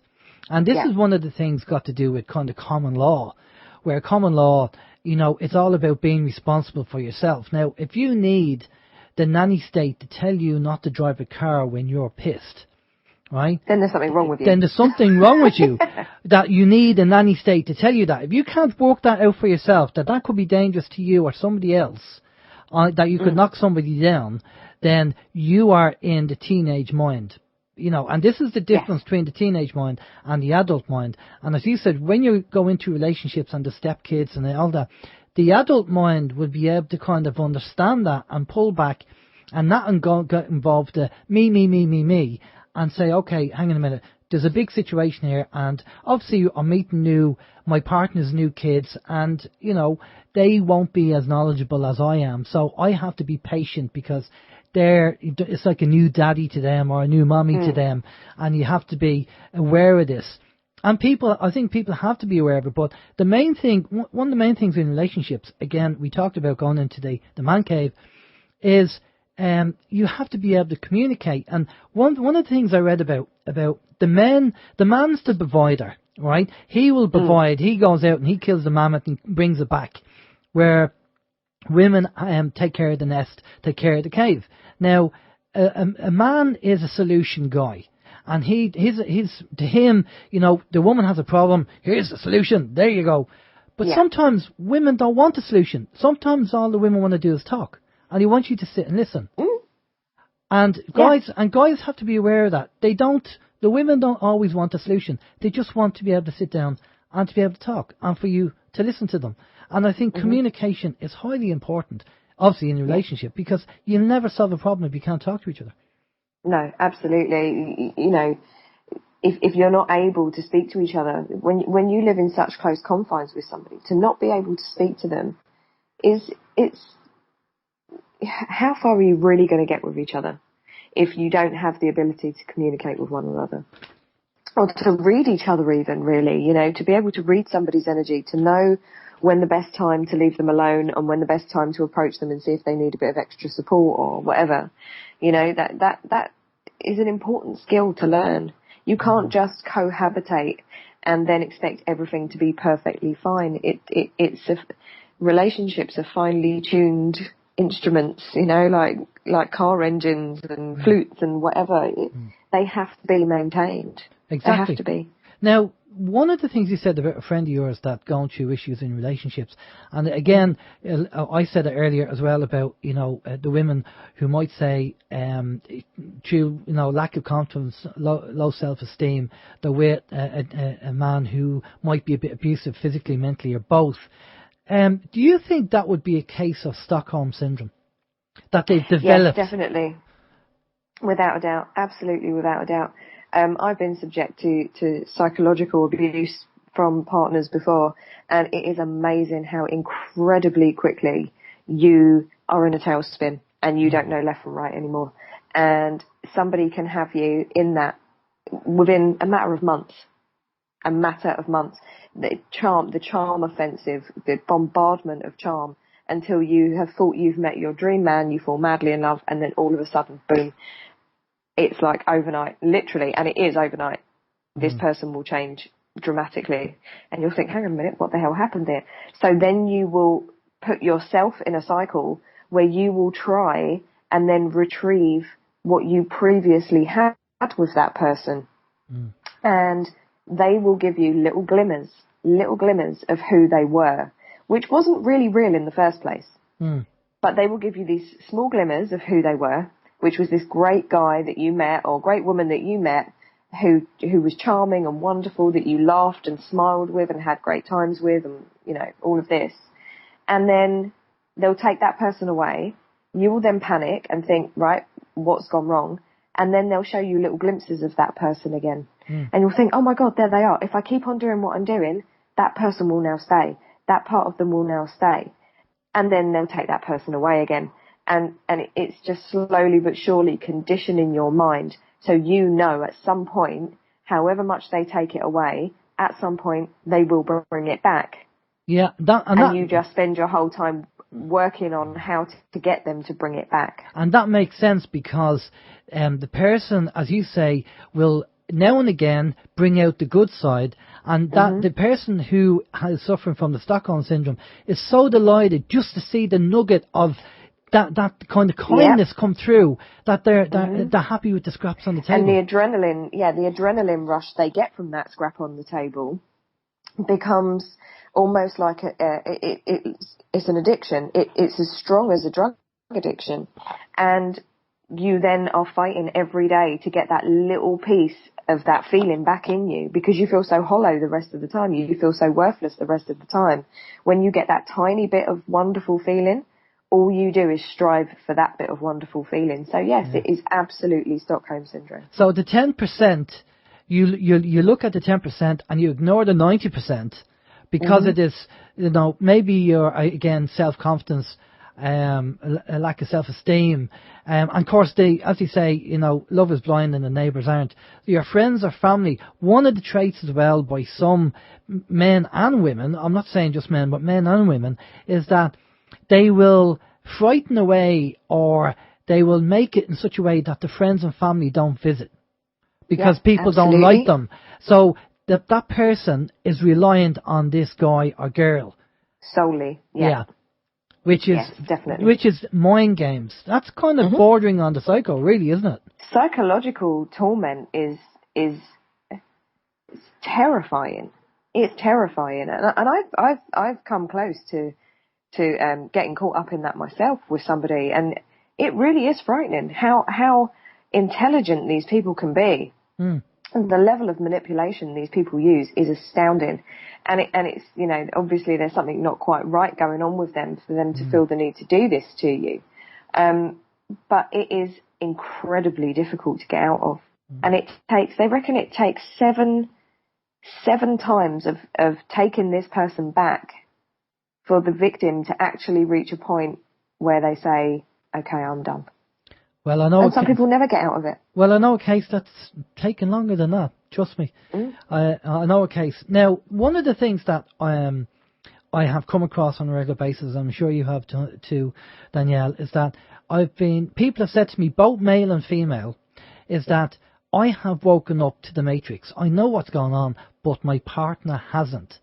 And this is one of the things got to do with kind of common law, where common law, you know, it's all about being responsible for yourself. Now, if you need the nanny state to tell you not to drive a car when you're pissed, right? Then there's something wrong with you. Then there's something wrong with you, that you need a nanny state to tell you that. If you can't work that out for yourself, that could be dangerous to you or somebody else, that you could knock somebody down, then you are in the teenage mind. You know, and this is the difference between the teenage mind and the adult mind. And as you said, when you go into relationships and the stepkids and all that, the adult mind will be able to kind of understand that and pull back and not get involved the me, and say, okay, hang on a minute, there's a big situation here, and obviously I'm meeting my partner's new kids, and, you know, they won't be as knowledgeable as I am, so I have to be patient because it's like a new daddy to them or a new mommy to them, and you have to be aware of this. And I think people have to be aware of it, but the main thing, one of the main things in relationships, again, we talked about going into the man cave, is you have to be able to communicate. And one of the things I read about the man's the provider, right? He will provide. He goes out and he kills the mammoth and brings it back, where women take care of the nest, take care of the cave. Now, a man is a solution guy. And he's to him, you know, the woman has a problem, here's the solution, there you go. But sometimes women don't want a solution. Sometimes all the women want to do is talk. And he wants you to sit and listen. And guys have to be aware of that. The women don't always want a solution. They just want to be able to sit down and to be able to talk and for you to listen to them. And I think communication is highly important, obviously in a relationship, because you'll never solve a problem if you can't talk to each other. No, absolutely. You know, if you're not able to speak to each other, when you live in such close confines with somebody, to not be able to speak to them how far are you really going to get with each other if you don't have the ability to communicate with one another? Or to read each other even, really, you know, to be able to read somebody's energy, to know when the best time to leave them alone and when the best time to approach them and see if they need a bit of extra support or whatever. You know, that is an important skill to learn. You can't just cohabitate and then expect everything to be perfectly fine. Relationships are finely tuned instruments, you know, like car engines and flutes and whatever. They have to be maintained. Exactly. They have to be. Now, one of the things you said about a friend of yours that going through issues in relationships, and again, I said it earlier as well about, you know, the women who might say, through, you know, lack of confidence, low self-esteem, they're with a man who might be a bit abusive physically, mentally, or both. Do you think that would be a case of Stockholm syndrome that they've developed? Yes, definitely. Without a doubt. Absolutely, without a doubt. I've been subject to psychological abuse from partners before, and it is amazing how incredibly quickly you are in a tailspin and you don't know left from right anymore. And somebody can have you in that within a matter of months. The charm offensive, the bombardment of charm, until you have thought you've met your dream man, you fall madly in love, and then all of a sudden, boom, it's like overnight, literally, and it is overnight. This person will change dramatically, and you'll think, hang on a minute, what the hell happened there? So then you will put yourself in a cycle where you will try and then retrieve what you previously had with that person. And they will give you little glimmers of who they were, which wasn't really real in the first place. But they will give you these small glimmers of who they were, which was this great guy that you met or great woman that you met who was charming and wonderful, that you laughed and smiled with and had great times with, and, you know, all of this. And then they'll take that person away. You will then panic and think, right, what's gone wrong? And then they'll show you little glimpses of that person again. And you'll think, oh my God, there they are. If I keep on doing what I'm doing, that person will now stay. That part of them will now stay. and then they'll take that person away again. And it's just slowly but surely conditioning your mind. So you know at some point, however much they take it away, at some point they will bring it back. Yeah, and you just spend your whole time working on how to get them to bring it back. And that makes sense because the person, as you say, will now and again bring out the good side, and that the person who is suffering from the Stockholm syndrome is so delighted just to see the nugget of that kind of kindness come through, that they're happy with the scraps on the table. And the adrenaline rush they get from that scrap on the table becomes almost like it's an addiction. It's as strong as a drug addiction, and you then are fighting every day to get that little piece of that feeling back in you, because you feel so hollow the rest of the time. You feel so worthless the rest of the time. When you get that tiny bit of wonderful feeling, all you do is strive for that bit of wonderful feeling. So yes, it is absolutely Stockholm syndrome. So the 10%, you look at the 10% and you ignore the 90%. Because it is, maybe you're, again, self-confidence, a lack of self-esteem. And of course, as you say, love is blind and the neighbours aren't. Your friends or family, one of the traits as well by some men and women, I'm not saying just men, but men and women, is that they will frighten away, or they will make it in such a way that the friends and family don't visit because people don't like them. So that person is reliant on this guy or girl solely. Which is definitely. Which is mind games. That's kind of bordering on the psycho, really, isn't it? Psychological torment is terrifying. It's terrifying, and I've come close to getting caught up in that myself with somebody, and it really is frightening how intelligent these people can be. And the level of manipulation these people use is astounding. And it's, obviously there's something not quite right going on with them for them to feel the need to do this to you. But it is incredibly difficult to get out of. And they reckon it takes seven times of taking this person back for the victim to actually reach a point where they say, okay, I'm done. Well, I know. And some people never get out of it. Well, I know a case that's taken longer than that. Trust me. I know a case. Now, one of the things that I have come across on a regular basis, I'm sure you have too, Danielle, is that people have said to me, both male and female, is that I have woken up to the matrix. I know what's going on, but my partner hasn't.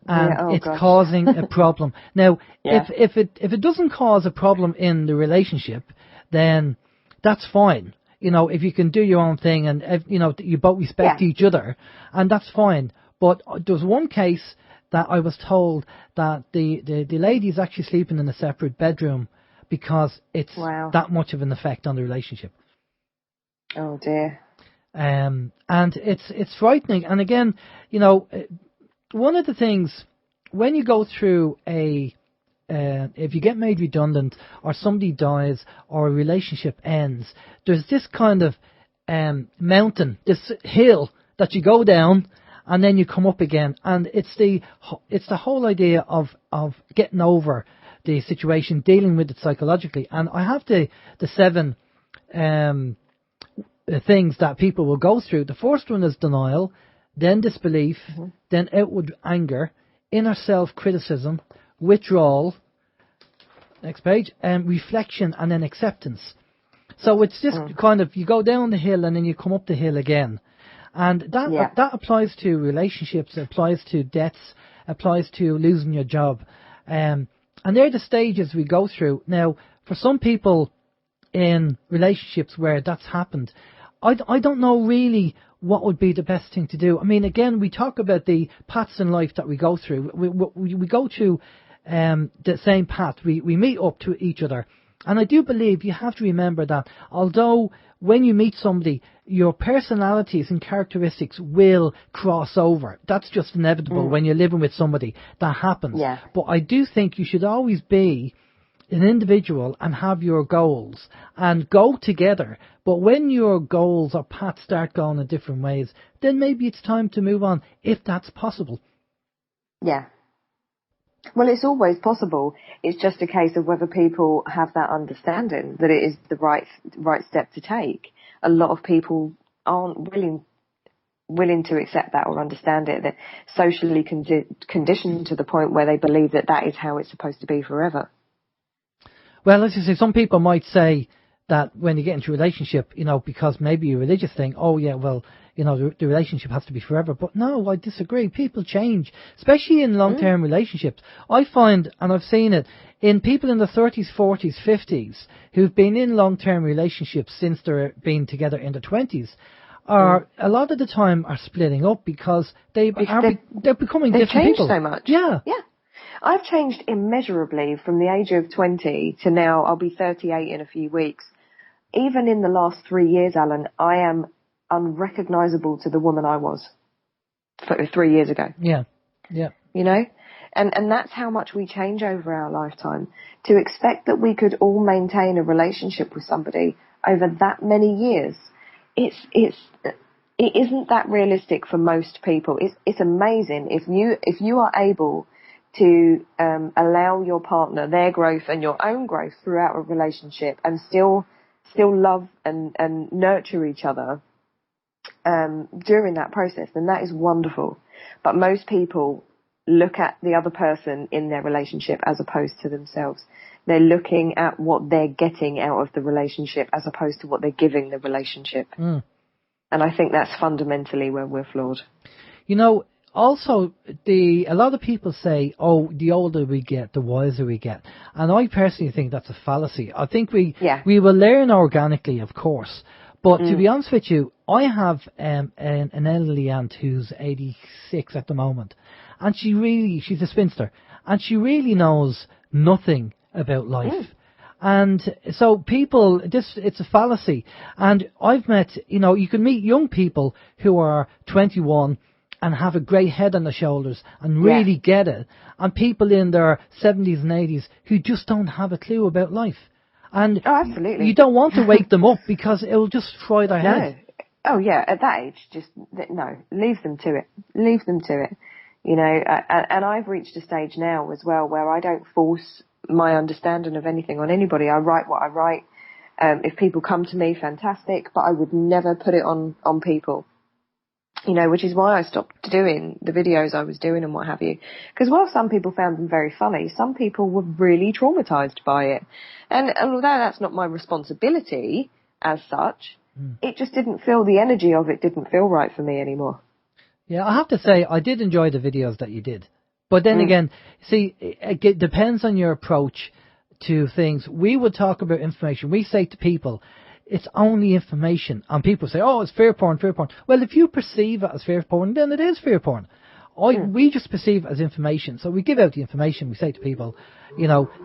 And it's causing a problem. Now, if it doesn't cause a problem in the relationship, then that's fine. If you can do your own thing and, you both respect each other, and that's fine. But there was one case that I was told that the lady is actually sleeping in a separate bedroom because it's that much of an effect on the relationship. Oh, dear. And it's frightening. And again, one of the things, when you go through if you get made redundant, or somebody dies, or a relationship ends, there's this kind of mountain, this hill that you go down, and then you come up again. And it's the whole idea of getting over the situation, dealing with it psychologically. And I have the 7 things that people will go through. The first one is denial, then disbelief, then outward anger, inner self-criticism, withdrawal, next page, reflection, and then acceptance. So it's just kind of, you go down the hill and then you come up the hill again. And that applies to relationships, applies to debts, applies to losing your job. And they're the stages we go through. Now, for some people in relationships where that's happened, I don't know really what would be the best thing to do. I mean, again, we talk about the paths in life that we go through. We go through the same path. We meet up to each other. And I do believe you have to remember that although when you meet somebody, your personalities and characteristics will cross over. That's just inevitable when you're living with somebody. That happens. Yeah. But I do think you should always be an individual and have your goals and go together. But when your goals or paths start going in different ways, then maybe it's time to move on, if that's possible. Yeah. Well, it's always possible. It's just a case of whether people have that understanding that it is the right step to take. A lot of people aren't willing to accept that or understand it. They're socially conditioned to the point where they believe that that is how it's supposed to be forever. Well, as you say, some people might say that when you get into a relationship, because maybe a religious thing, oh yeah, well, the relationship has to be forever. But no, I disagree. People change, especially in long-term relationships. I find, and I've seen it, in people in the 30s, 40s, 50s, who've been in long-term relationships since they're been together in their 20s, are a lot of the time are splitting up because they're becoming different changed people. So much. Yeah. I've changed immeasurably from the age of 20 to now. I'll be 38 in a few weeks. Even in the last 3 years, Alan, I am unrecognisable to the woman I was 3 years ago. Yeah. And that's how much we change over our lifetime. To expect that we could all maintain a relationship with somebody over that many years, it isn't that realistic for most people. It's amazing if you are able to allow your partner their growth and your own growth throughout a relationship and still love and nurture each other during that process, then that is wonderful. But most people look at the other person in their relationship as opposed to themselves. They're looking at what they're getting out of the relationship as opposed to what they're giving the relationship. And I think that's fundamentally where we're flawed. Also, a lot of people say, oh, the older we get, the wiser we get. And I personally think that's a fallacy. I think we will learn organically, of course. But to be honest with you, I have an elderly aunt who's 86 at the moment. And she's a spinster. And she really knows nothing about life. And so people, it's a fallacy. And I've met, you can meet young people who are 21 and have a great head on their shoulders and really get it. And people in their 70s and 80s who just don't have a clue about life. And absolutely. You don't want to wake them up because it will just fry their head. Oh, yeah, at that age, leave them to it. Leave them to it. And I've reached a stage now as well where I don't force my understanding of anything on anybody. I write what I write. If people come to me, fantastic, but I would never put it on people. Which is why I stopped doing the videos I was doing and what have you. Because while some people found them very funny, some people were really traumatised by it. And although that's not my responsibility as such, it just the energy of it didn't feel right for me anymore. Yeah, I have to say, I did enjoy the videos that you did. But then again, see, it depends on your approach to things. We would talk about information. We say to people, it's only information. And people say, oh, it's fear porn. Well, if you perceive it as fear porn, then it is fear porn. We just perceive it as information. So we give out the information. We say to people,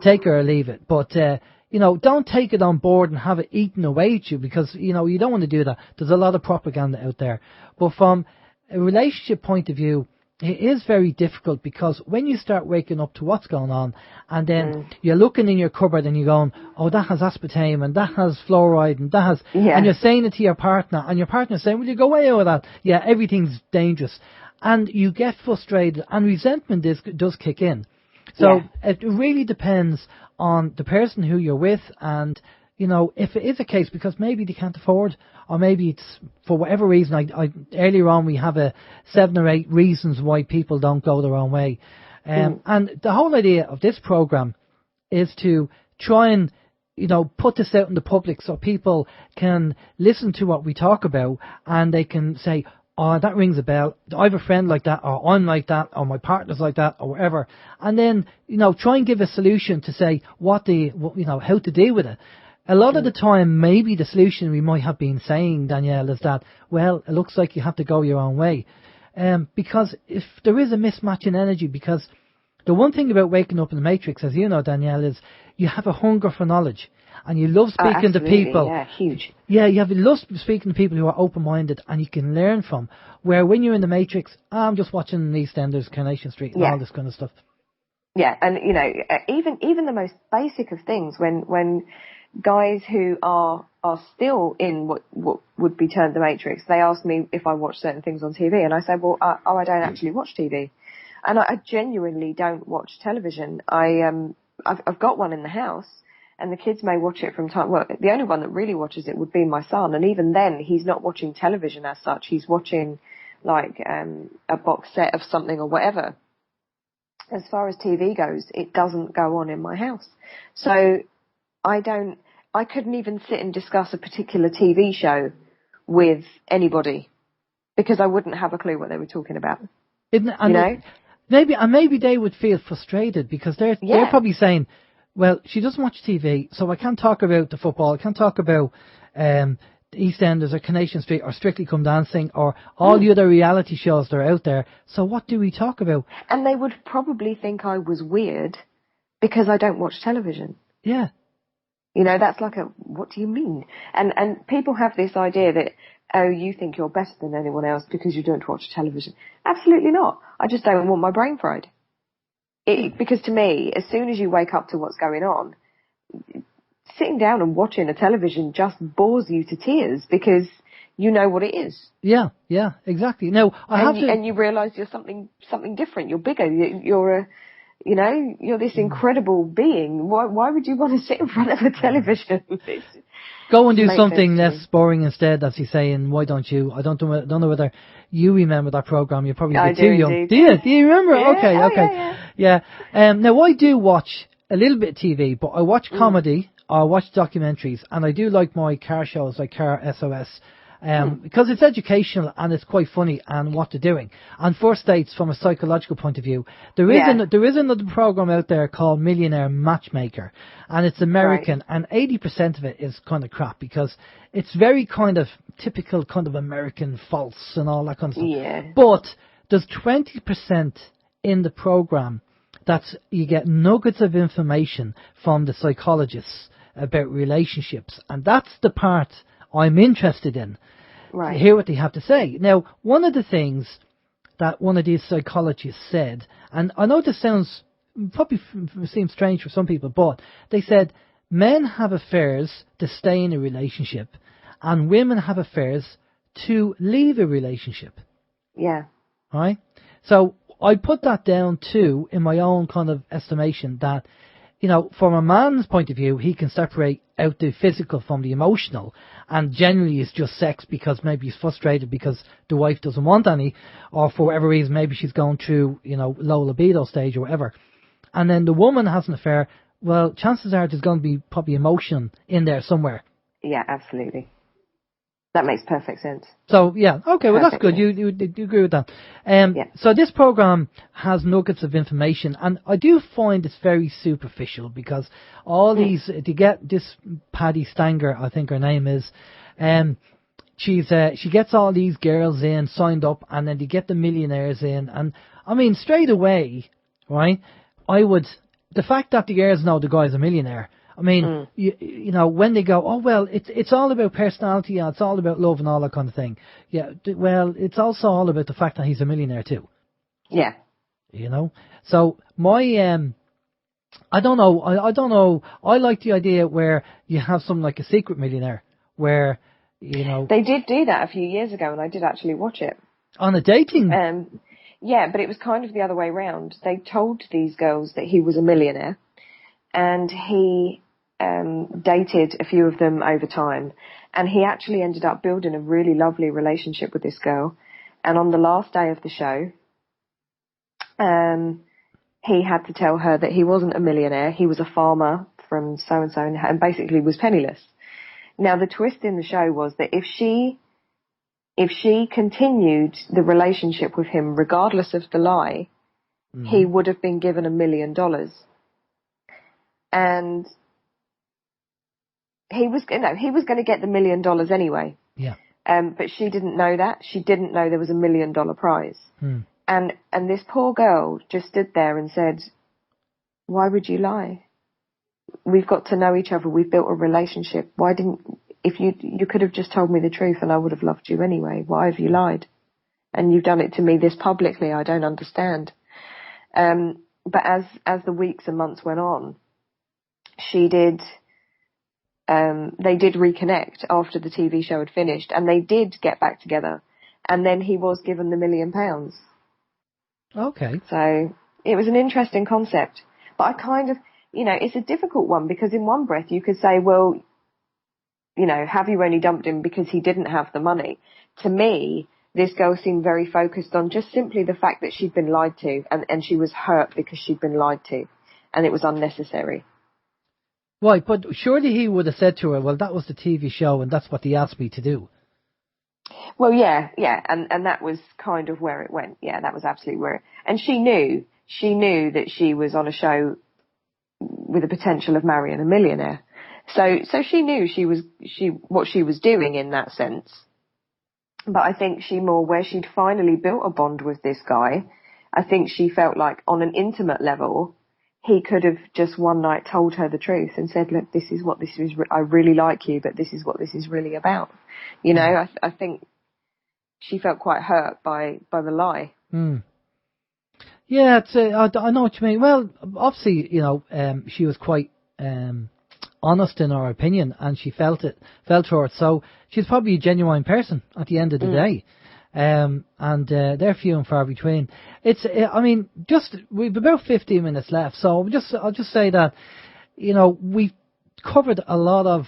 take it or leave it. But, don't take it on board and have it eaten away at you because, you don't want to do that. There's a lot of propaganda out there. But from a relationship point of view, it is very difficult because when you start waking up to what's going on and then you're looking in your cupboard and you're going, oh, that has aspartame and that has fluoride and that has, and you're saying it to your partner and your partner's saying, will you go away with that? Yeah, everything's dangerous. And you get frustrated and resentment does kick in. So it really depends on the person who you're with and, if it is a case because maybe they can't afford or maybe it's for whatever reason. I earlier on we have 7 or 8 reasons why people don't go their own way. And the whole idea of this program is to try and, put this out in the public so people can listen to what we talk about and they can say, oh, that rings a bell. I have a friend like that, or I'm like that, or my partner's like that, or whatever. And then, try and give a solution to say how to deal with it. A lot of the time, maybe the solution we might have been saying, Danielle, is that, well, it looks like you have to go your own way. Because if there is a mismatch in energy, because the one thing about waking up in the Matrix, as you know, Danielle, is you have a hunger for knowledge. And you love speaking to people. Yeah, huge. Yeah, you love speaking to people who are open-minded and you can learn from. Where when you're in the Matrix, I'm just watching EastEnders, Coronation Street and all this kind of stuff. Yeah, and, even the most basic of things, when guys who are still in what would be termed the Matrix, they ask me if I watch certain things on TV, and I say, well, I don't actually watch TV. And I genuinely don't watch television. I've got one in the house, and the kids may watch it from time. Well, the only one that really watches it would be my son, and even then, he's not watching television as such. He's watching like a box set of something or whatever. As far as TV goes, it doesn't go on in my house. So I couldn't even sit and discuss a particular TV show with anybody because I wouldn't have a clue what they were talking about. Maybe they would feel frustrated because they're probably saying, well, she doesn't watch TV, so I can't talk about the football, I can't talk about EastEnders or Coronation Street or Strictly Come Dancing or all the other reality shows that are out there. So what do we talk about? And they would probably think I was weird because I don't watch television. Yeah. That's like what do you mean? And people have this idea that, oh, you think you're better than anyone else because you don't watch television. Absolutely not. I just don't want my brain fried. Because to me, as soon as you wake up to what's going on, sitting down and watching a television just bores you to tears because you know what it is. Yeah, exactly. No, and you realise you're something different. You're bigger. You're this incredible being. Why would you want to sit in front of a television? Go and do something less boring instead, as you say. And why don't you? I don't know whether you remember that program. You're probably a bit too young. Indeed. Do you remember? Yeah. Okay. Yeah. Now I do watch a little bit of TV, but I watch comedy. I watch documentaries, and I do like my car shows like Car SOS. Because it's educational and it's quite funny and what they're doing. And First Dates from a psychological point of view. There is another program out there called Millionaire Matchmaker, and it's American, and 80% of it is kind of crap because it's very kind of typical kind of American false and all that kind of stuff. Yeah. But there's 20% in the program that you get nuggets of information from the psychologists about relationships, and that's the part I'm interested in. Right. To hear what they have to say. Now, one of the things that one of these psychologists said, and I know this probably seems strange for some people, but they said men have affairs to stay in a relationship and women have affairs to leave a relationship. Yeah. Right? So I put that down too, in my own kind of estimation, that from a man's point of view, he can separate out the physical from the emotional, and generally it's just sex because maybe he's frustrated because the wife doesn't want any, or for whatever reason, maybe she's going through, low libido stage or whatever. And then the woman has an affair, well, chances are there's going to be probably emotion in there somewhere. Yeah, absolutely. That makes perfect sense. So, yeah, okay, well, that's good. You agree with that. So this program has nuggets of information, and I do find it's very superficial because all these, to get this Paddy Stanger, I think her name is, she gets all these girls in, signed up, and then they get the millionaires in, and, I mean, straight away, right, the fact that the girls know the guy's a millionaire, I mean, when they go, oh, well, it's all about personality, and it's all about love and all that kind of thing. Yeah, well, it's also all about the fact that he's a millionaire too. Yeah. So my, I don't know. I like the idea where you have something like a secret millionaire where, They did do that a few years ago, and I did actually watch it. On a dating? Yeah, but it was kind of the other way round. They told these girls that he was a millionaire, and he dated a few of them over time, and he actually ended up building a really lovely relationship with this girl. And on the last day of the show, he had to tell her that he wasn't a millionaire, he was a farmer from so-and-so, and basically was penniless. Now, the twist in the show was that if she continued the relationship with him regardless of the lie, he would have been given $1 million. And he was going to get the $1 million anyway. Yeah. But she didn't know that. She didn't know there was $1 million prize. And this poor girl just stood there and said, "Why would you lie? We've got to know each other. We've built a relationship. If you could have just told me the truth and I would have loved you anyway. Why have you lied? And you've done it to me this publicly. I don't understand." But as the weeks and months went on, they did reconnect after the TV show had finished, and they did get back together. And then he was given the £1 million. Okay. So it was an interesting concept. But I kind of, it's a difficult one because in one breath you could say, well, have you only dumped him because he didn't have the money? To me, this girl seemed very focused on just simply the fact that she'd been lied to, and she was hurt because she'd been lied to, and it was unnecessary. Right, but surely he would have said to her, well, that was the TV show and that's what they asked me to do. Well, yeah, and that was kind of where it went. Yeah, that was absolutely where and she knew that she was on a show with the potential of marrying a millionaire. So she knew what she was doing in that sense. But I think where she'd finally built a bond with this guy, I think she felt like on an intimate level, he could have just one night told her the truth and said, look, this is what this is. I really like you, but this is what this is really about. I think she felt quite hurt by the lie. Mm. Yeah, I know what you mean. Well, obviously, she was quite honest in her opinion, and she felt for it. So she's probably a genuine person at the end of the day. And they're few and far between. We've about 15 minutes left, so I'll just say that, we covered a lot of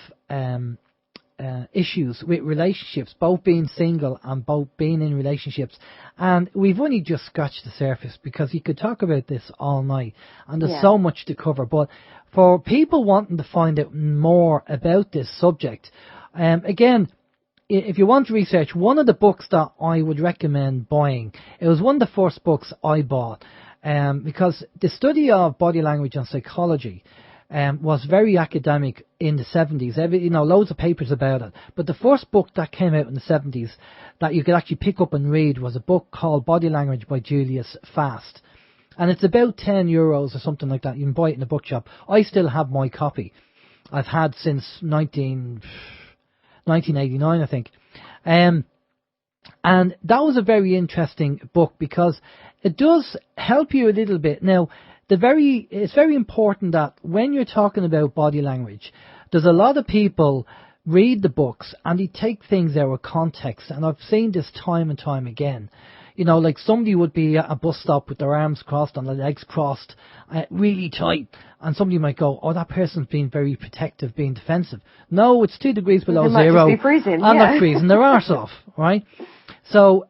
issues with relationships, both being single and both being in relationships, and we've only just scratched the surface because you could talk about this all night, and there's so much to cover. But for people wanting to find out more about this subject, again, if you want to research, one of the books that I would recommend buying, it was one of the first books I bought, because the study of body language and psychology was very academic in the 70s. Loads of papers about it. But the first book that came out in the 70s that you could actually pick up and read was a book called Body Language by Julius Fast. And it's about €10 or something like that. You can buy it in a bookshop. I still have my copy. I've had since 1989, I think. And that was a very interesting book because it does help you a little bit. Now, it's very important that when you're talking about body language, there's a lot of people read the books and they take things out of context, and I've seen this time and time again. Like somebody would be at a bus stop with their arms crossed and their legs crossed, really tight, and somebody might go, oh, that person's being very protective, being defensive. No, it's 2 degrees below zero. Just be freezing, I'm not freezing their arse off, right? So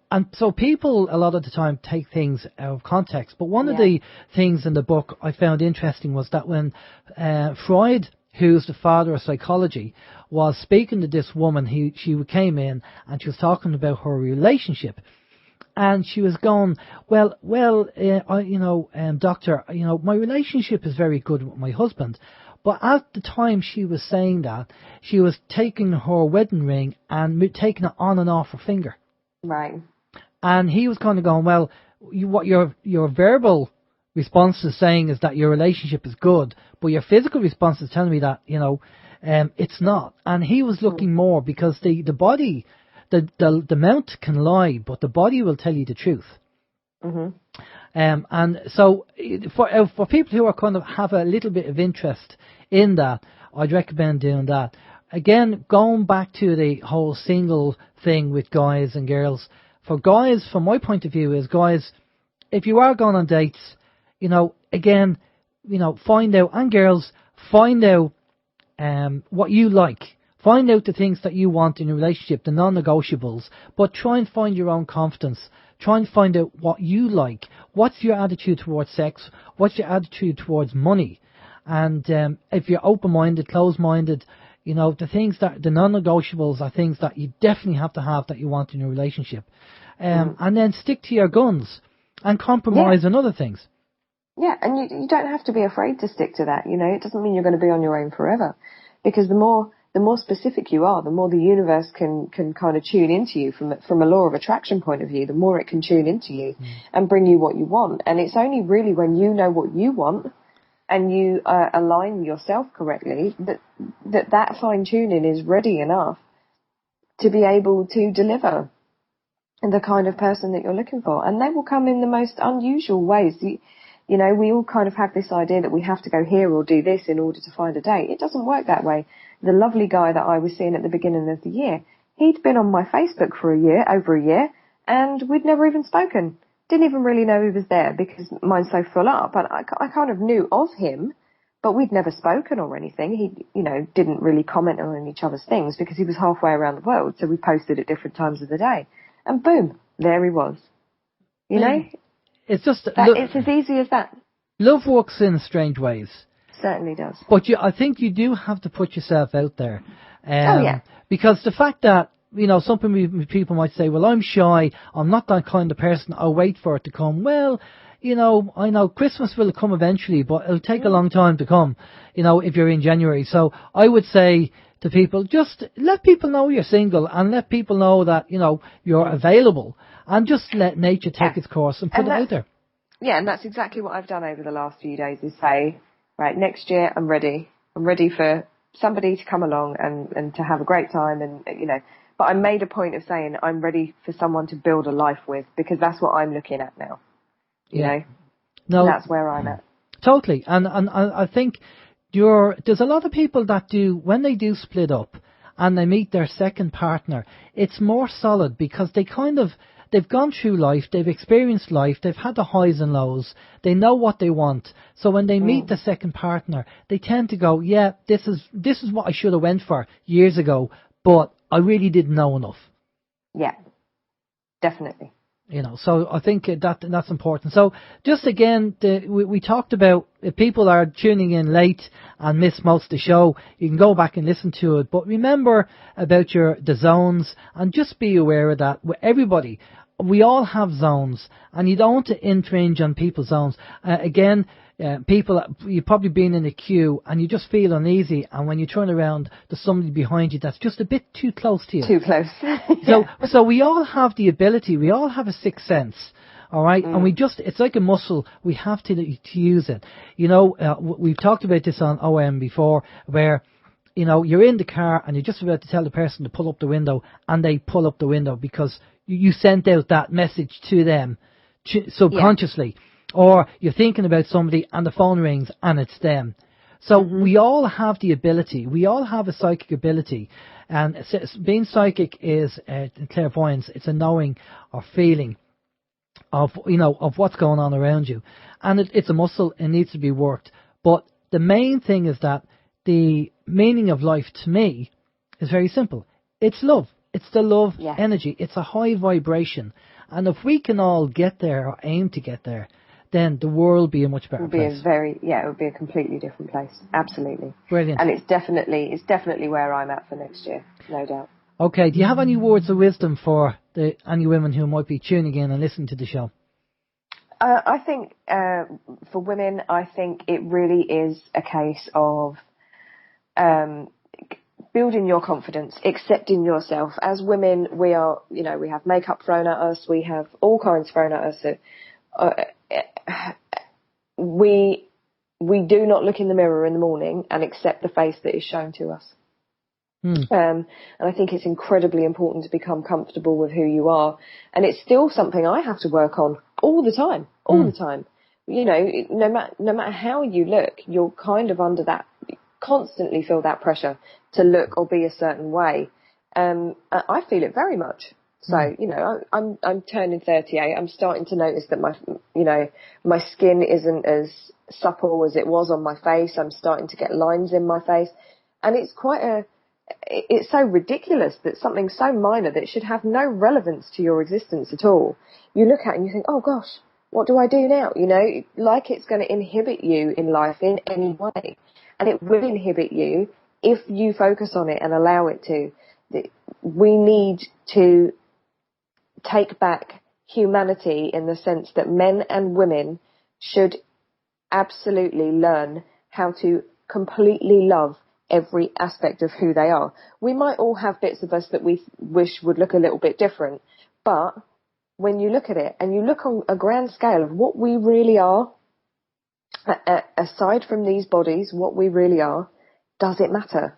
people a lot of the time take things out of context. But one of the things in the book I found interesting was that when Freud, who's the father of psychology, was speaking to this woman, she came in and she was talking about her relationship. And she was going, doctor, my relationship is very good with my husband. But at the time she was saying that, she was taking her wedding ring and taking it on and off her finger. Right. And he was kind of going, well, what your verbal response is saying is that your relationship is good, but your physical response is telling me that, it's not. And he was looking more because the body, the mouth can lie, but the body will tell you the truth. Mm-hmm. And so for people who are kind of have a little bit of interest in that, I'd recommend doing that. Again, going back to the whole single thing with guys and girls. For guys, from my point of view, is guys, if you are going on dates, find out, and girls, find out what you like. Find out the things that you want in a relationship, the non-negotiables, but try and find your own confidence. Try and find out what you like. What's your attitude towards sex? What's your attitude towards money? And if you're open-minded, closed-minded, the things the non-negotiables are things that you definitely have to have that you want in a relationship. And then stick to your guns and compromise on other things. Yeah, and you don't have to be afraid to stick to that. It doesn't mean you're going to be on your own forever, because the more specific you are, the more the universe can kind of tune into you from a law of attraction point of view. The more it can tune into you and bring you what you want. And it's only really when you know what you want and you align yourself correctly that fine tuning is ready enough to be able to deliver the kind of person that you're looking for. And they will come in the most unusual ways. We all kind of have this idea that we have to go here or do this in order to find a date. It doesn't work that way. The lovely guy that I was seeing at the beginning of the year, he'd been on my Facebook for over a year, and we'd never even spoken. didn't even really know he was there because mine's so full up. And I kind of knew of him, but we'd never spoken or anything. He, didn't really comment on each other's things because he was halfway around the world. So we posted at different times of the day. And boom, there he was. You know? It's just... it's as easy as that. Love works in strange ways. Certainly does. But I think you do have to put yourself out there. Because the fact that, some people might say, well, I'm shy, I'm not that kind of person, I'll wait for it to come. Well, I know Christmas will come eventually, but it'll take a long time to come, if you're in January. So I would say to people, just let people know you're single and let people know that, you're available, and just let nature take its course and put it out there. Yeah, and that's exactly what I've done over the last few days, is say, right, next year I'm ready. I'm ready for somebody to come along and to have a great time, and, but I made a point of saying I'm ready for someone to build a life with, because that's what I'm looking at now. You know? No, that's where I'm at. Totally. And I think there's a lot of people that when they do split up and they meet their second partner, it's more solid because they've gone through life, they've experienced life, they've had the highs and lows, they know what they want. So when they meet the second partner, they tend to go, yeah, this is what I should have went for years ago, but I really didn't know enough. Yeah, definitely. So I think that's important. So just again, we talked about, if people are tuning in late and miss most of the show, you can go back and listen to it. But remember about the zones, and just be aware of that. Everybody, we all have zones, and you don't want to infringe on people's zones. People, you've probably been in a queue and you just feel uneasy, and when you turn around, there's somebody behind you that's just a bit too close to you. Too close. So we all have the ability, we all have a sixth sense, all right? And it's like a muscle, we have to use it. We've talked about this on OM before, where, you're in the car and you're just about to tell the person to pull up the window, and they pull up the window because you sent out that message to them subconsciously. Yeah. Or you're thinking about somebody and the phone rings and it's them. So we all have the ability. We all have a psychic ability. And being psychic is clairvoyance. It's a knowing or feeling of what's going on around you. And it's a muscle. It needs to be worked. But the main thing is that the meaning of life to me is very simple. It's love. It's the love energy. It's a high vibration. And if we can all get there or aim to get there, then the world will be a much better place. It would be a completely different place. Absolutely. Brilliant. And it's definitely where I'm at for next year, no doubt. Okay, do you have any words of wisdom for any women who might be tuning in and listening to the show? I think for women, I think it really is a case of building your confidence, accepting yourself. As women, we are, we have makeup thrown at us, we have all kinds thrown at us. So, we do not look in the mirror in the morning and accept the face that is shown to us. And I think it's incredibly important to become comfortable with who you are. And it's still something I have to work on all the time. No matter how you look, you're kind of under that, constantly feel that pressure to look or be a certain way. I feel it very much. So, I'm turning 38. I'm starting to notice that my skin isn't as supple as it was on my face. I'm starting to get lines in my face. And it's it's so ridiculous that something so minor that should have no relevance to your existence at all, you look at it and you think, oh gosh, what do I do now? Like it's going to inhibit you in life in any way. And it will inhibit you if you focus on it and allow it to. We need to take back humanity in the sense that men and women should absolutely learn how to completely love every aspect of who they are. We might all have bits of us that we wish would look a little bit different, but when you look at it and you look on a grand scale of what we really are, aside from these bodies, what we really are, does it matter?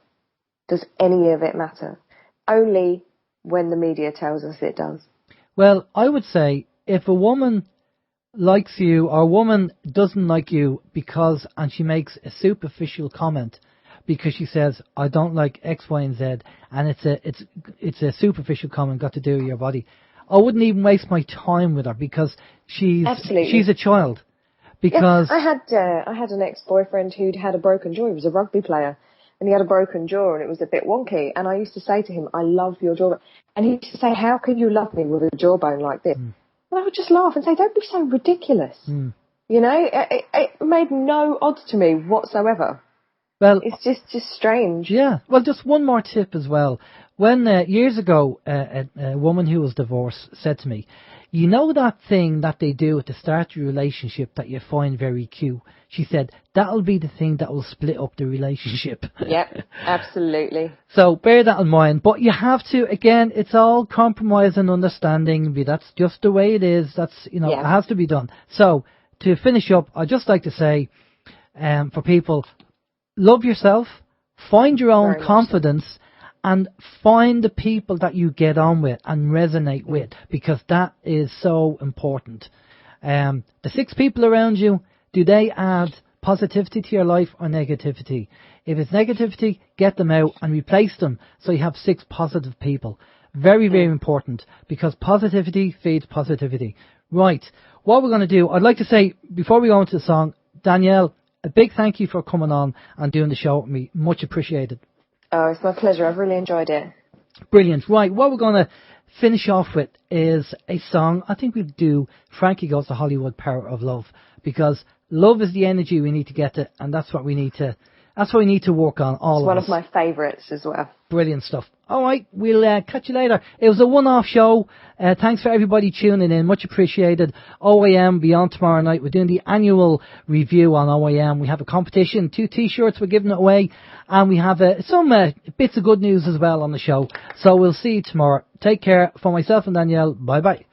Does any of it matter? Only when the media tells us it does. Well, I would say if a woman likes you or a woman doesn't like you and she makes a superficial comment because she says, I don't like X, Y, and Z, and it's a superficial comment got to do with your body, I wouldn't even waste my time with her because she's Absolutely. a child. Because I had an ex-boyfriend who'd had a broken jaw. He was a rugby player, and he had a broken jaw, and it was a bit wonky. And I used to say to him, "I love your jawbone," and he used to say, "How can you love me with a jawbone like this?" And I would just laugh and say, "Don't be so ridiculous." You know, it made no odds to me whatsoever. Well, it's just strange. Yeah. Well, just one more tip as well. When years ago, a woman who was divorced said to me, "You know that thing that they do at the start of your relationship that you find very cute?" She said, "That'll be the thing that will split up the relationship." Yep, absolutely. So bear that in mind. But you have to, again, it's all compromise and understanding. That's just the way it is. That's, It has to be done. So to finish up, I'd just like to say, for people, love yourself, find your own confidence, and find the people that you get on with and resonate with, because that is so important. The 6 people around you, do they add positivity to your life or negativity? If it's negativity, get them out and replace them so you have 6 positive people. Very, very important, because positivity feeds positivity. Right, what we're going to do, I'd like to say, before we go into the song, Danielle, a big thank you for coming on and doing the show with me. Much appreciated. Oh, it's my pleasure. I've really enjoyed it. Brilliant. Right, what we're going to finish off with is a song. I think we'll do Frankie Goes to Hollywood, Power of Love, because love is the energy we need to get to, and that's what we need to work on, all of us. It's one of my favourites as well. Brilliant stuff. All right, we'll catch you later. It was a one-off show. Thanks for everybody tuning in. Much appreciated. OAM Beyond tomorrow night. We're doing the annual review on OAM. We have a competition, 2 T-shirts we're giving it away, and we have some bits of good news as well on the show. So we'll see you tomorrow. Take care. For myself and Danielle, bye-bye.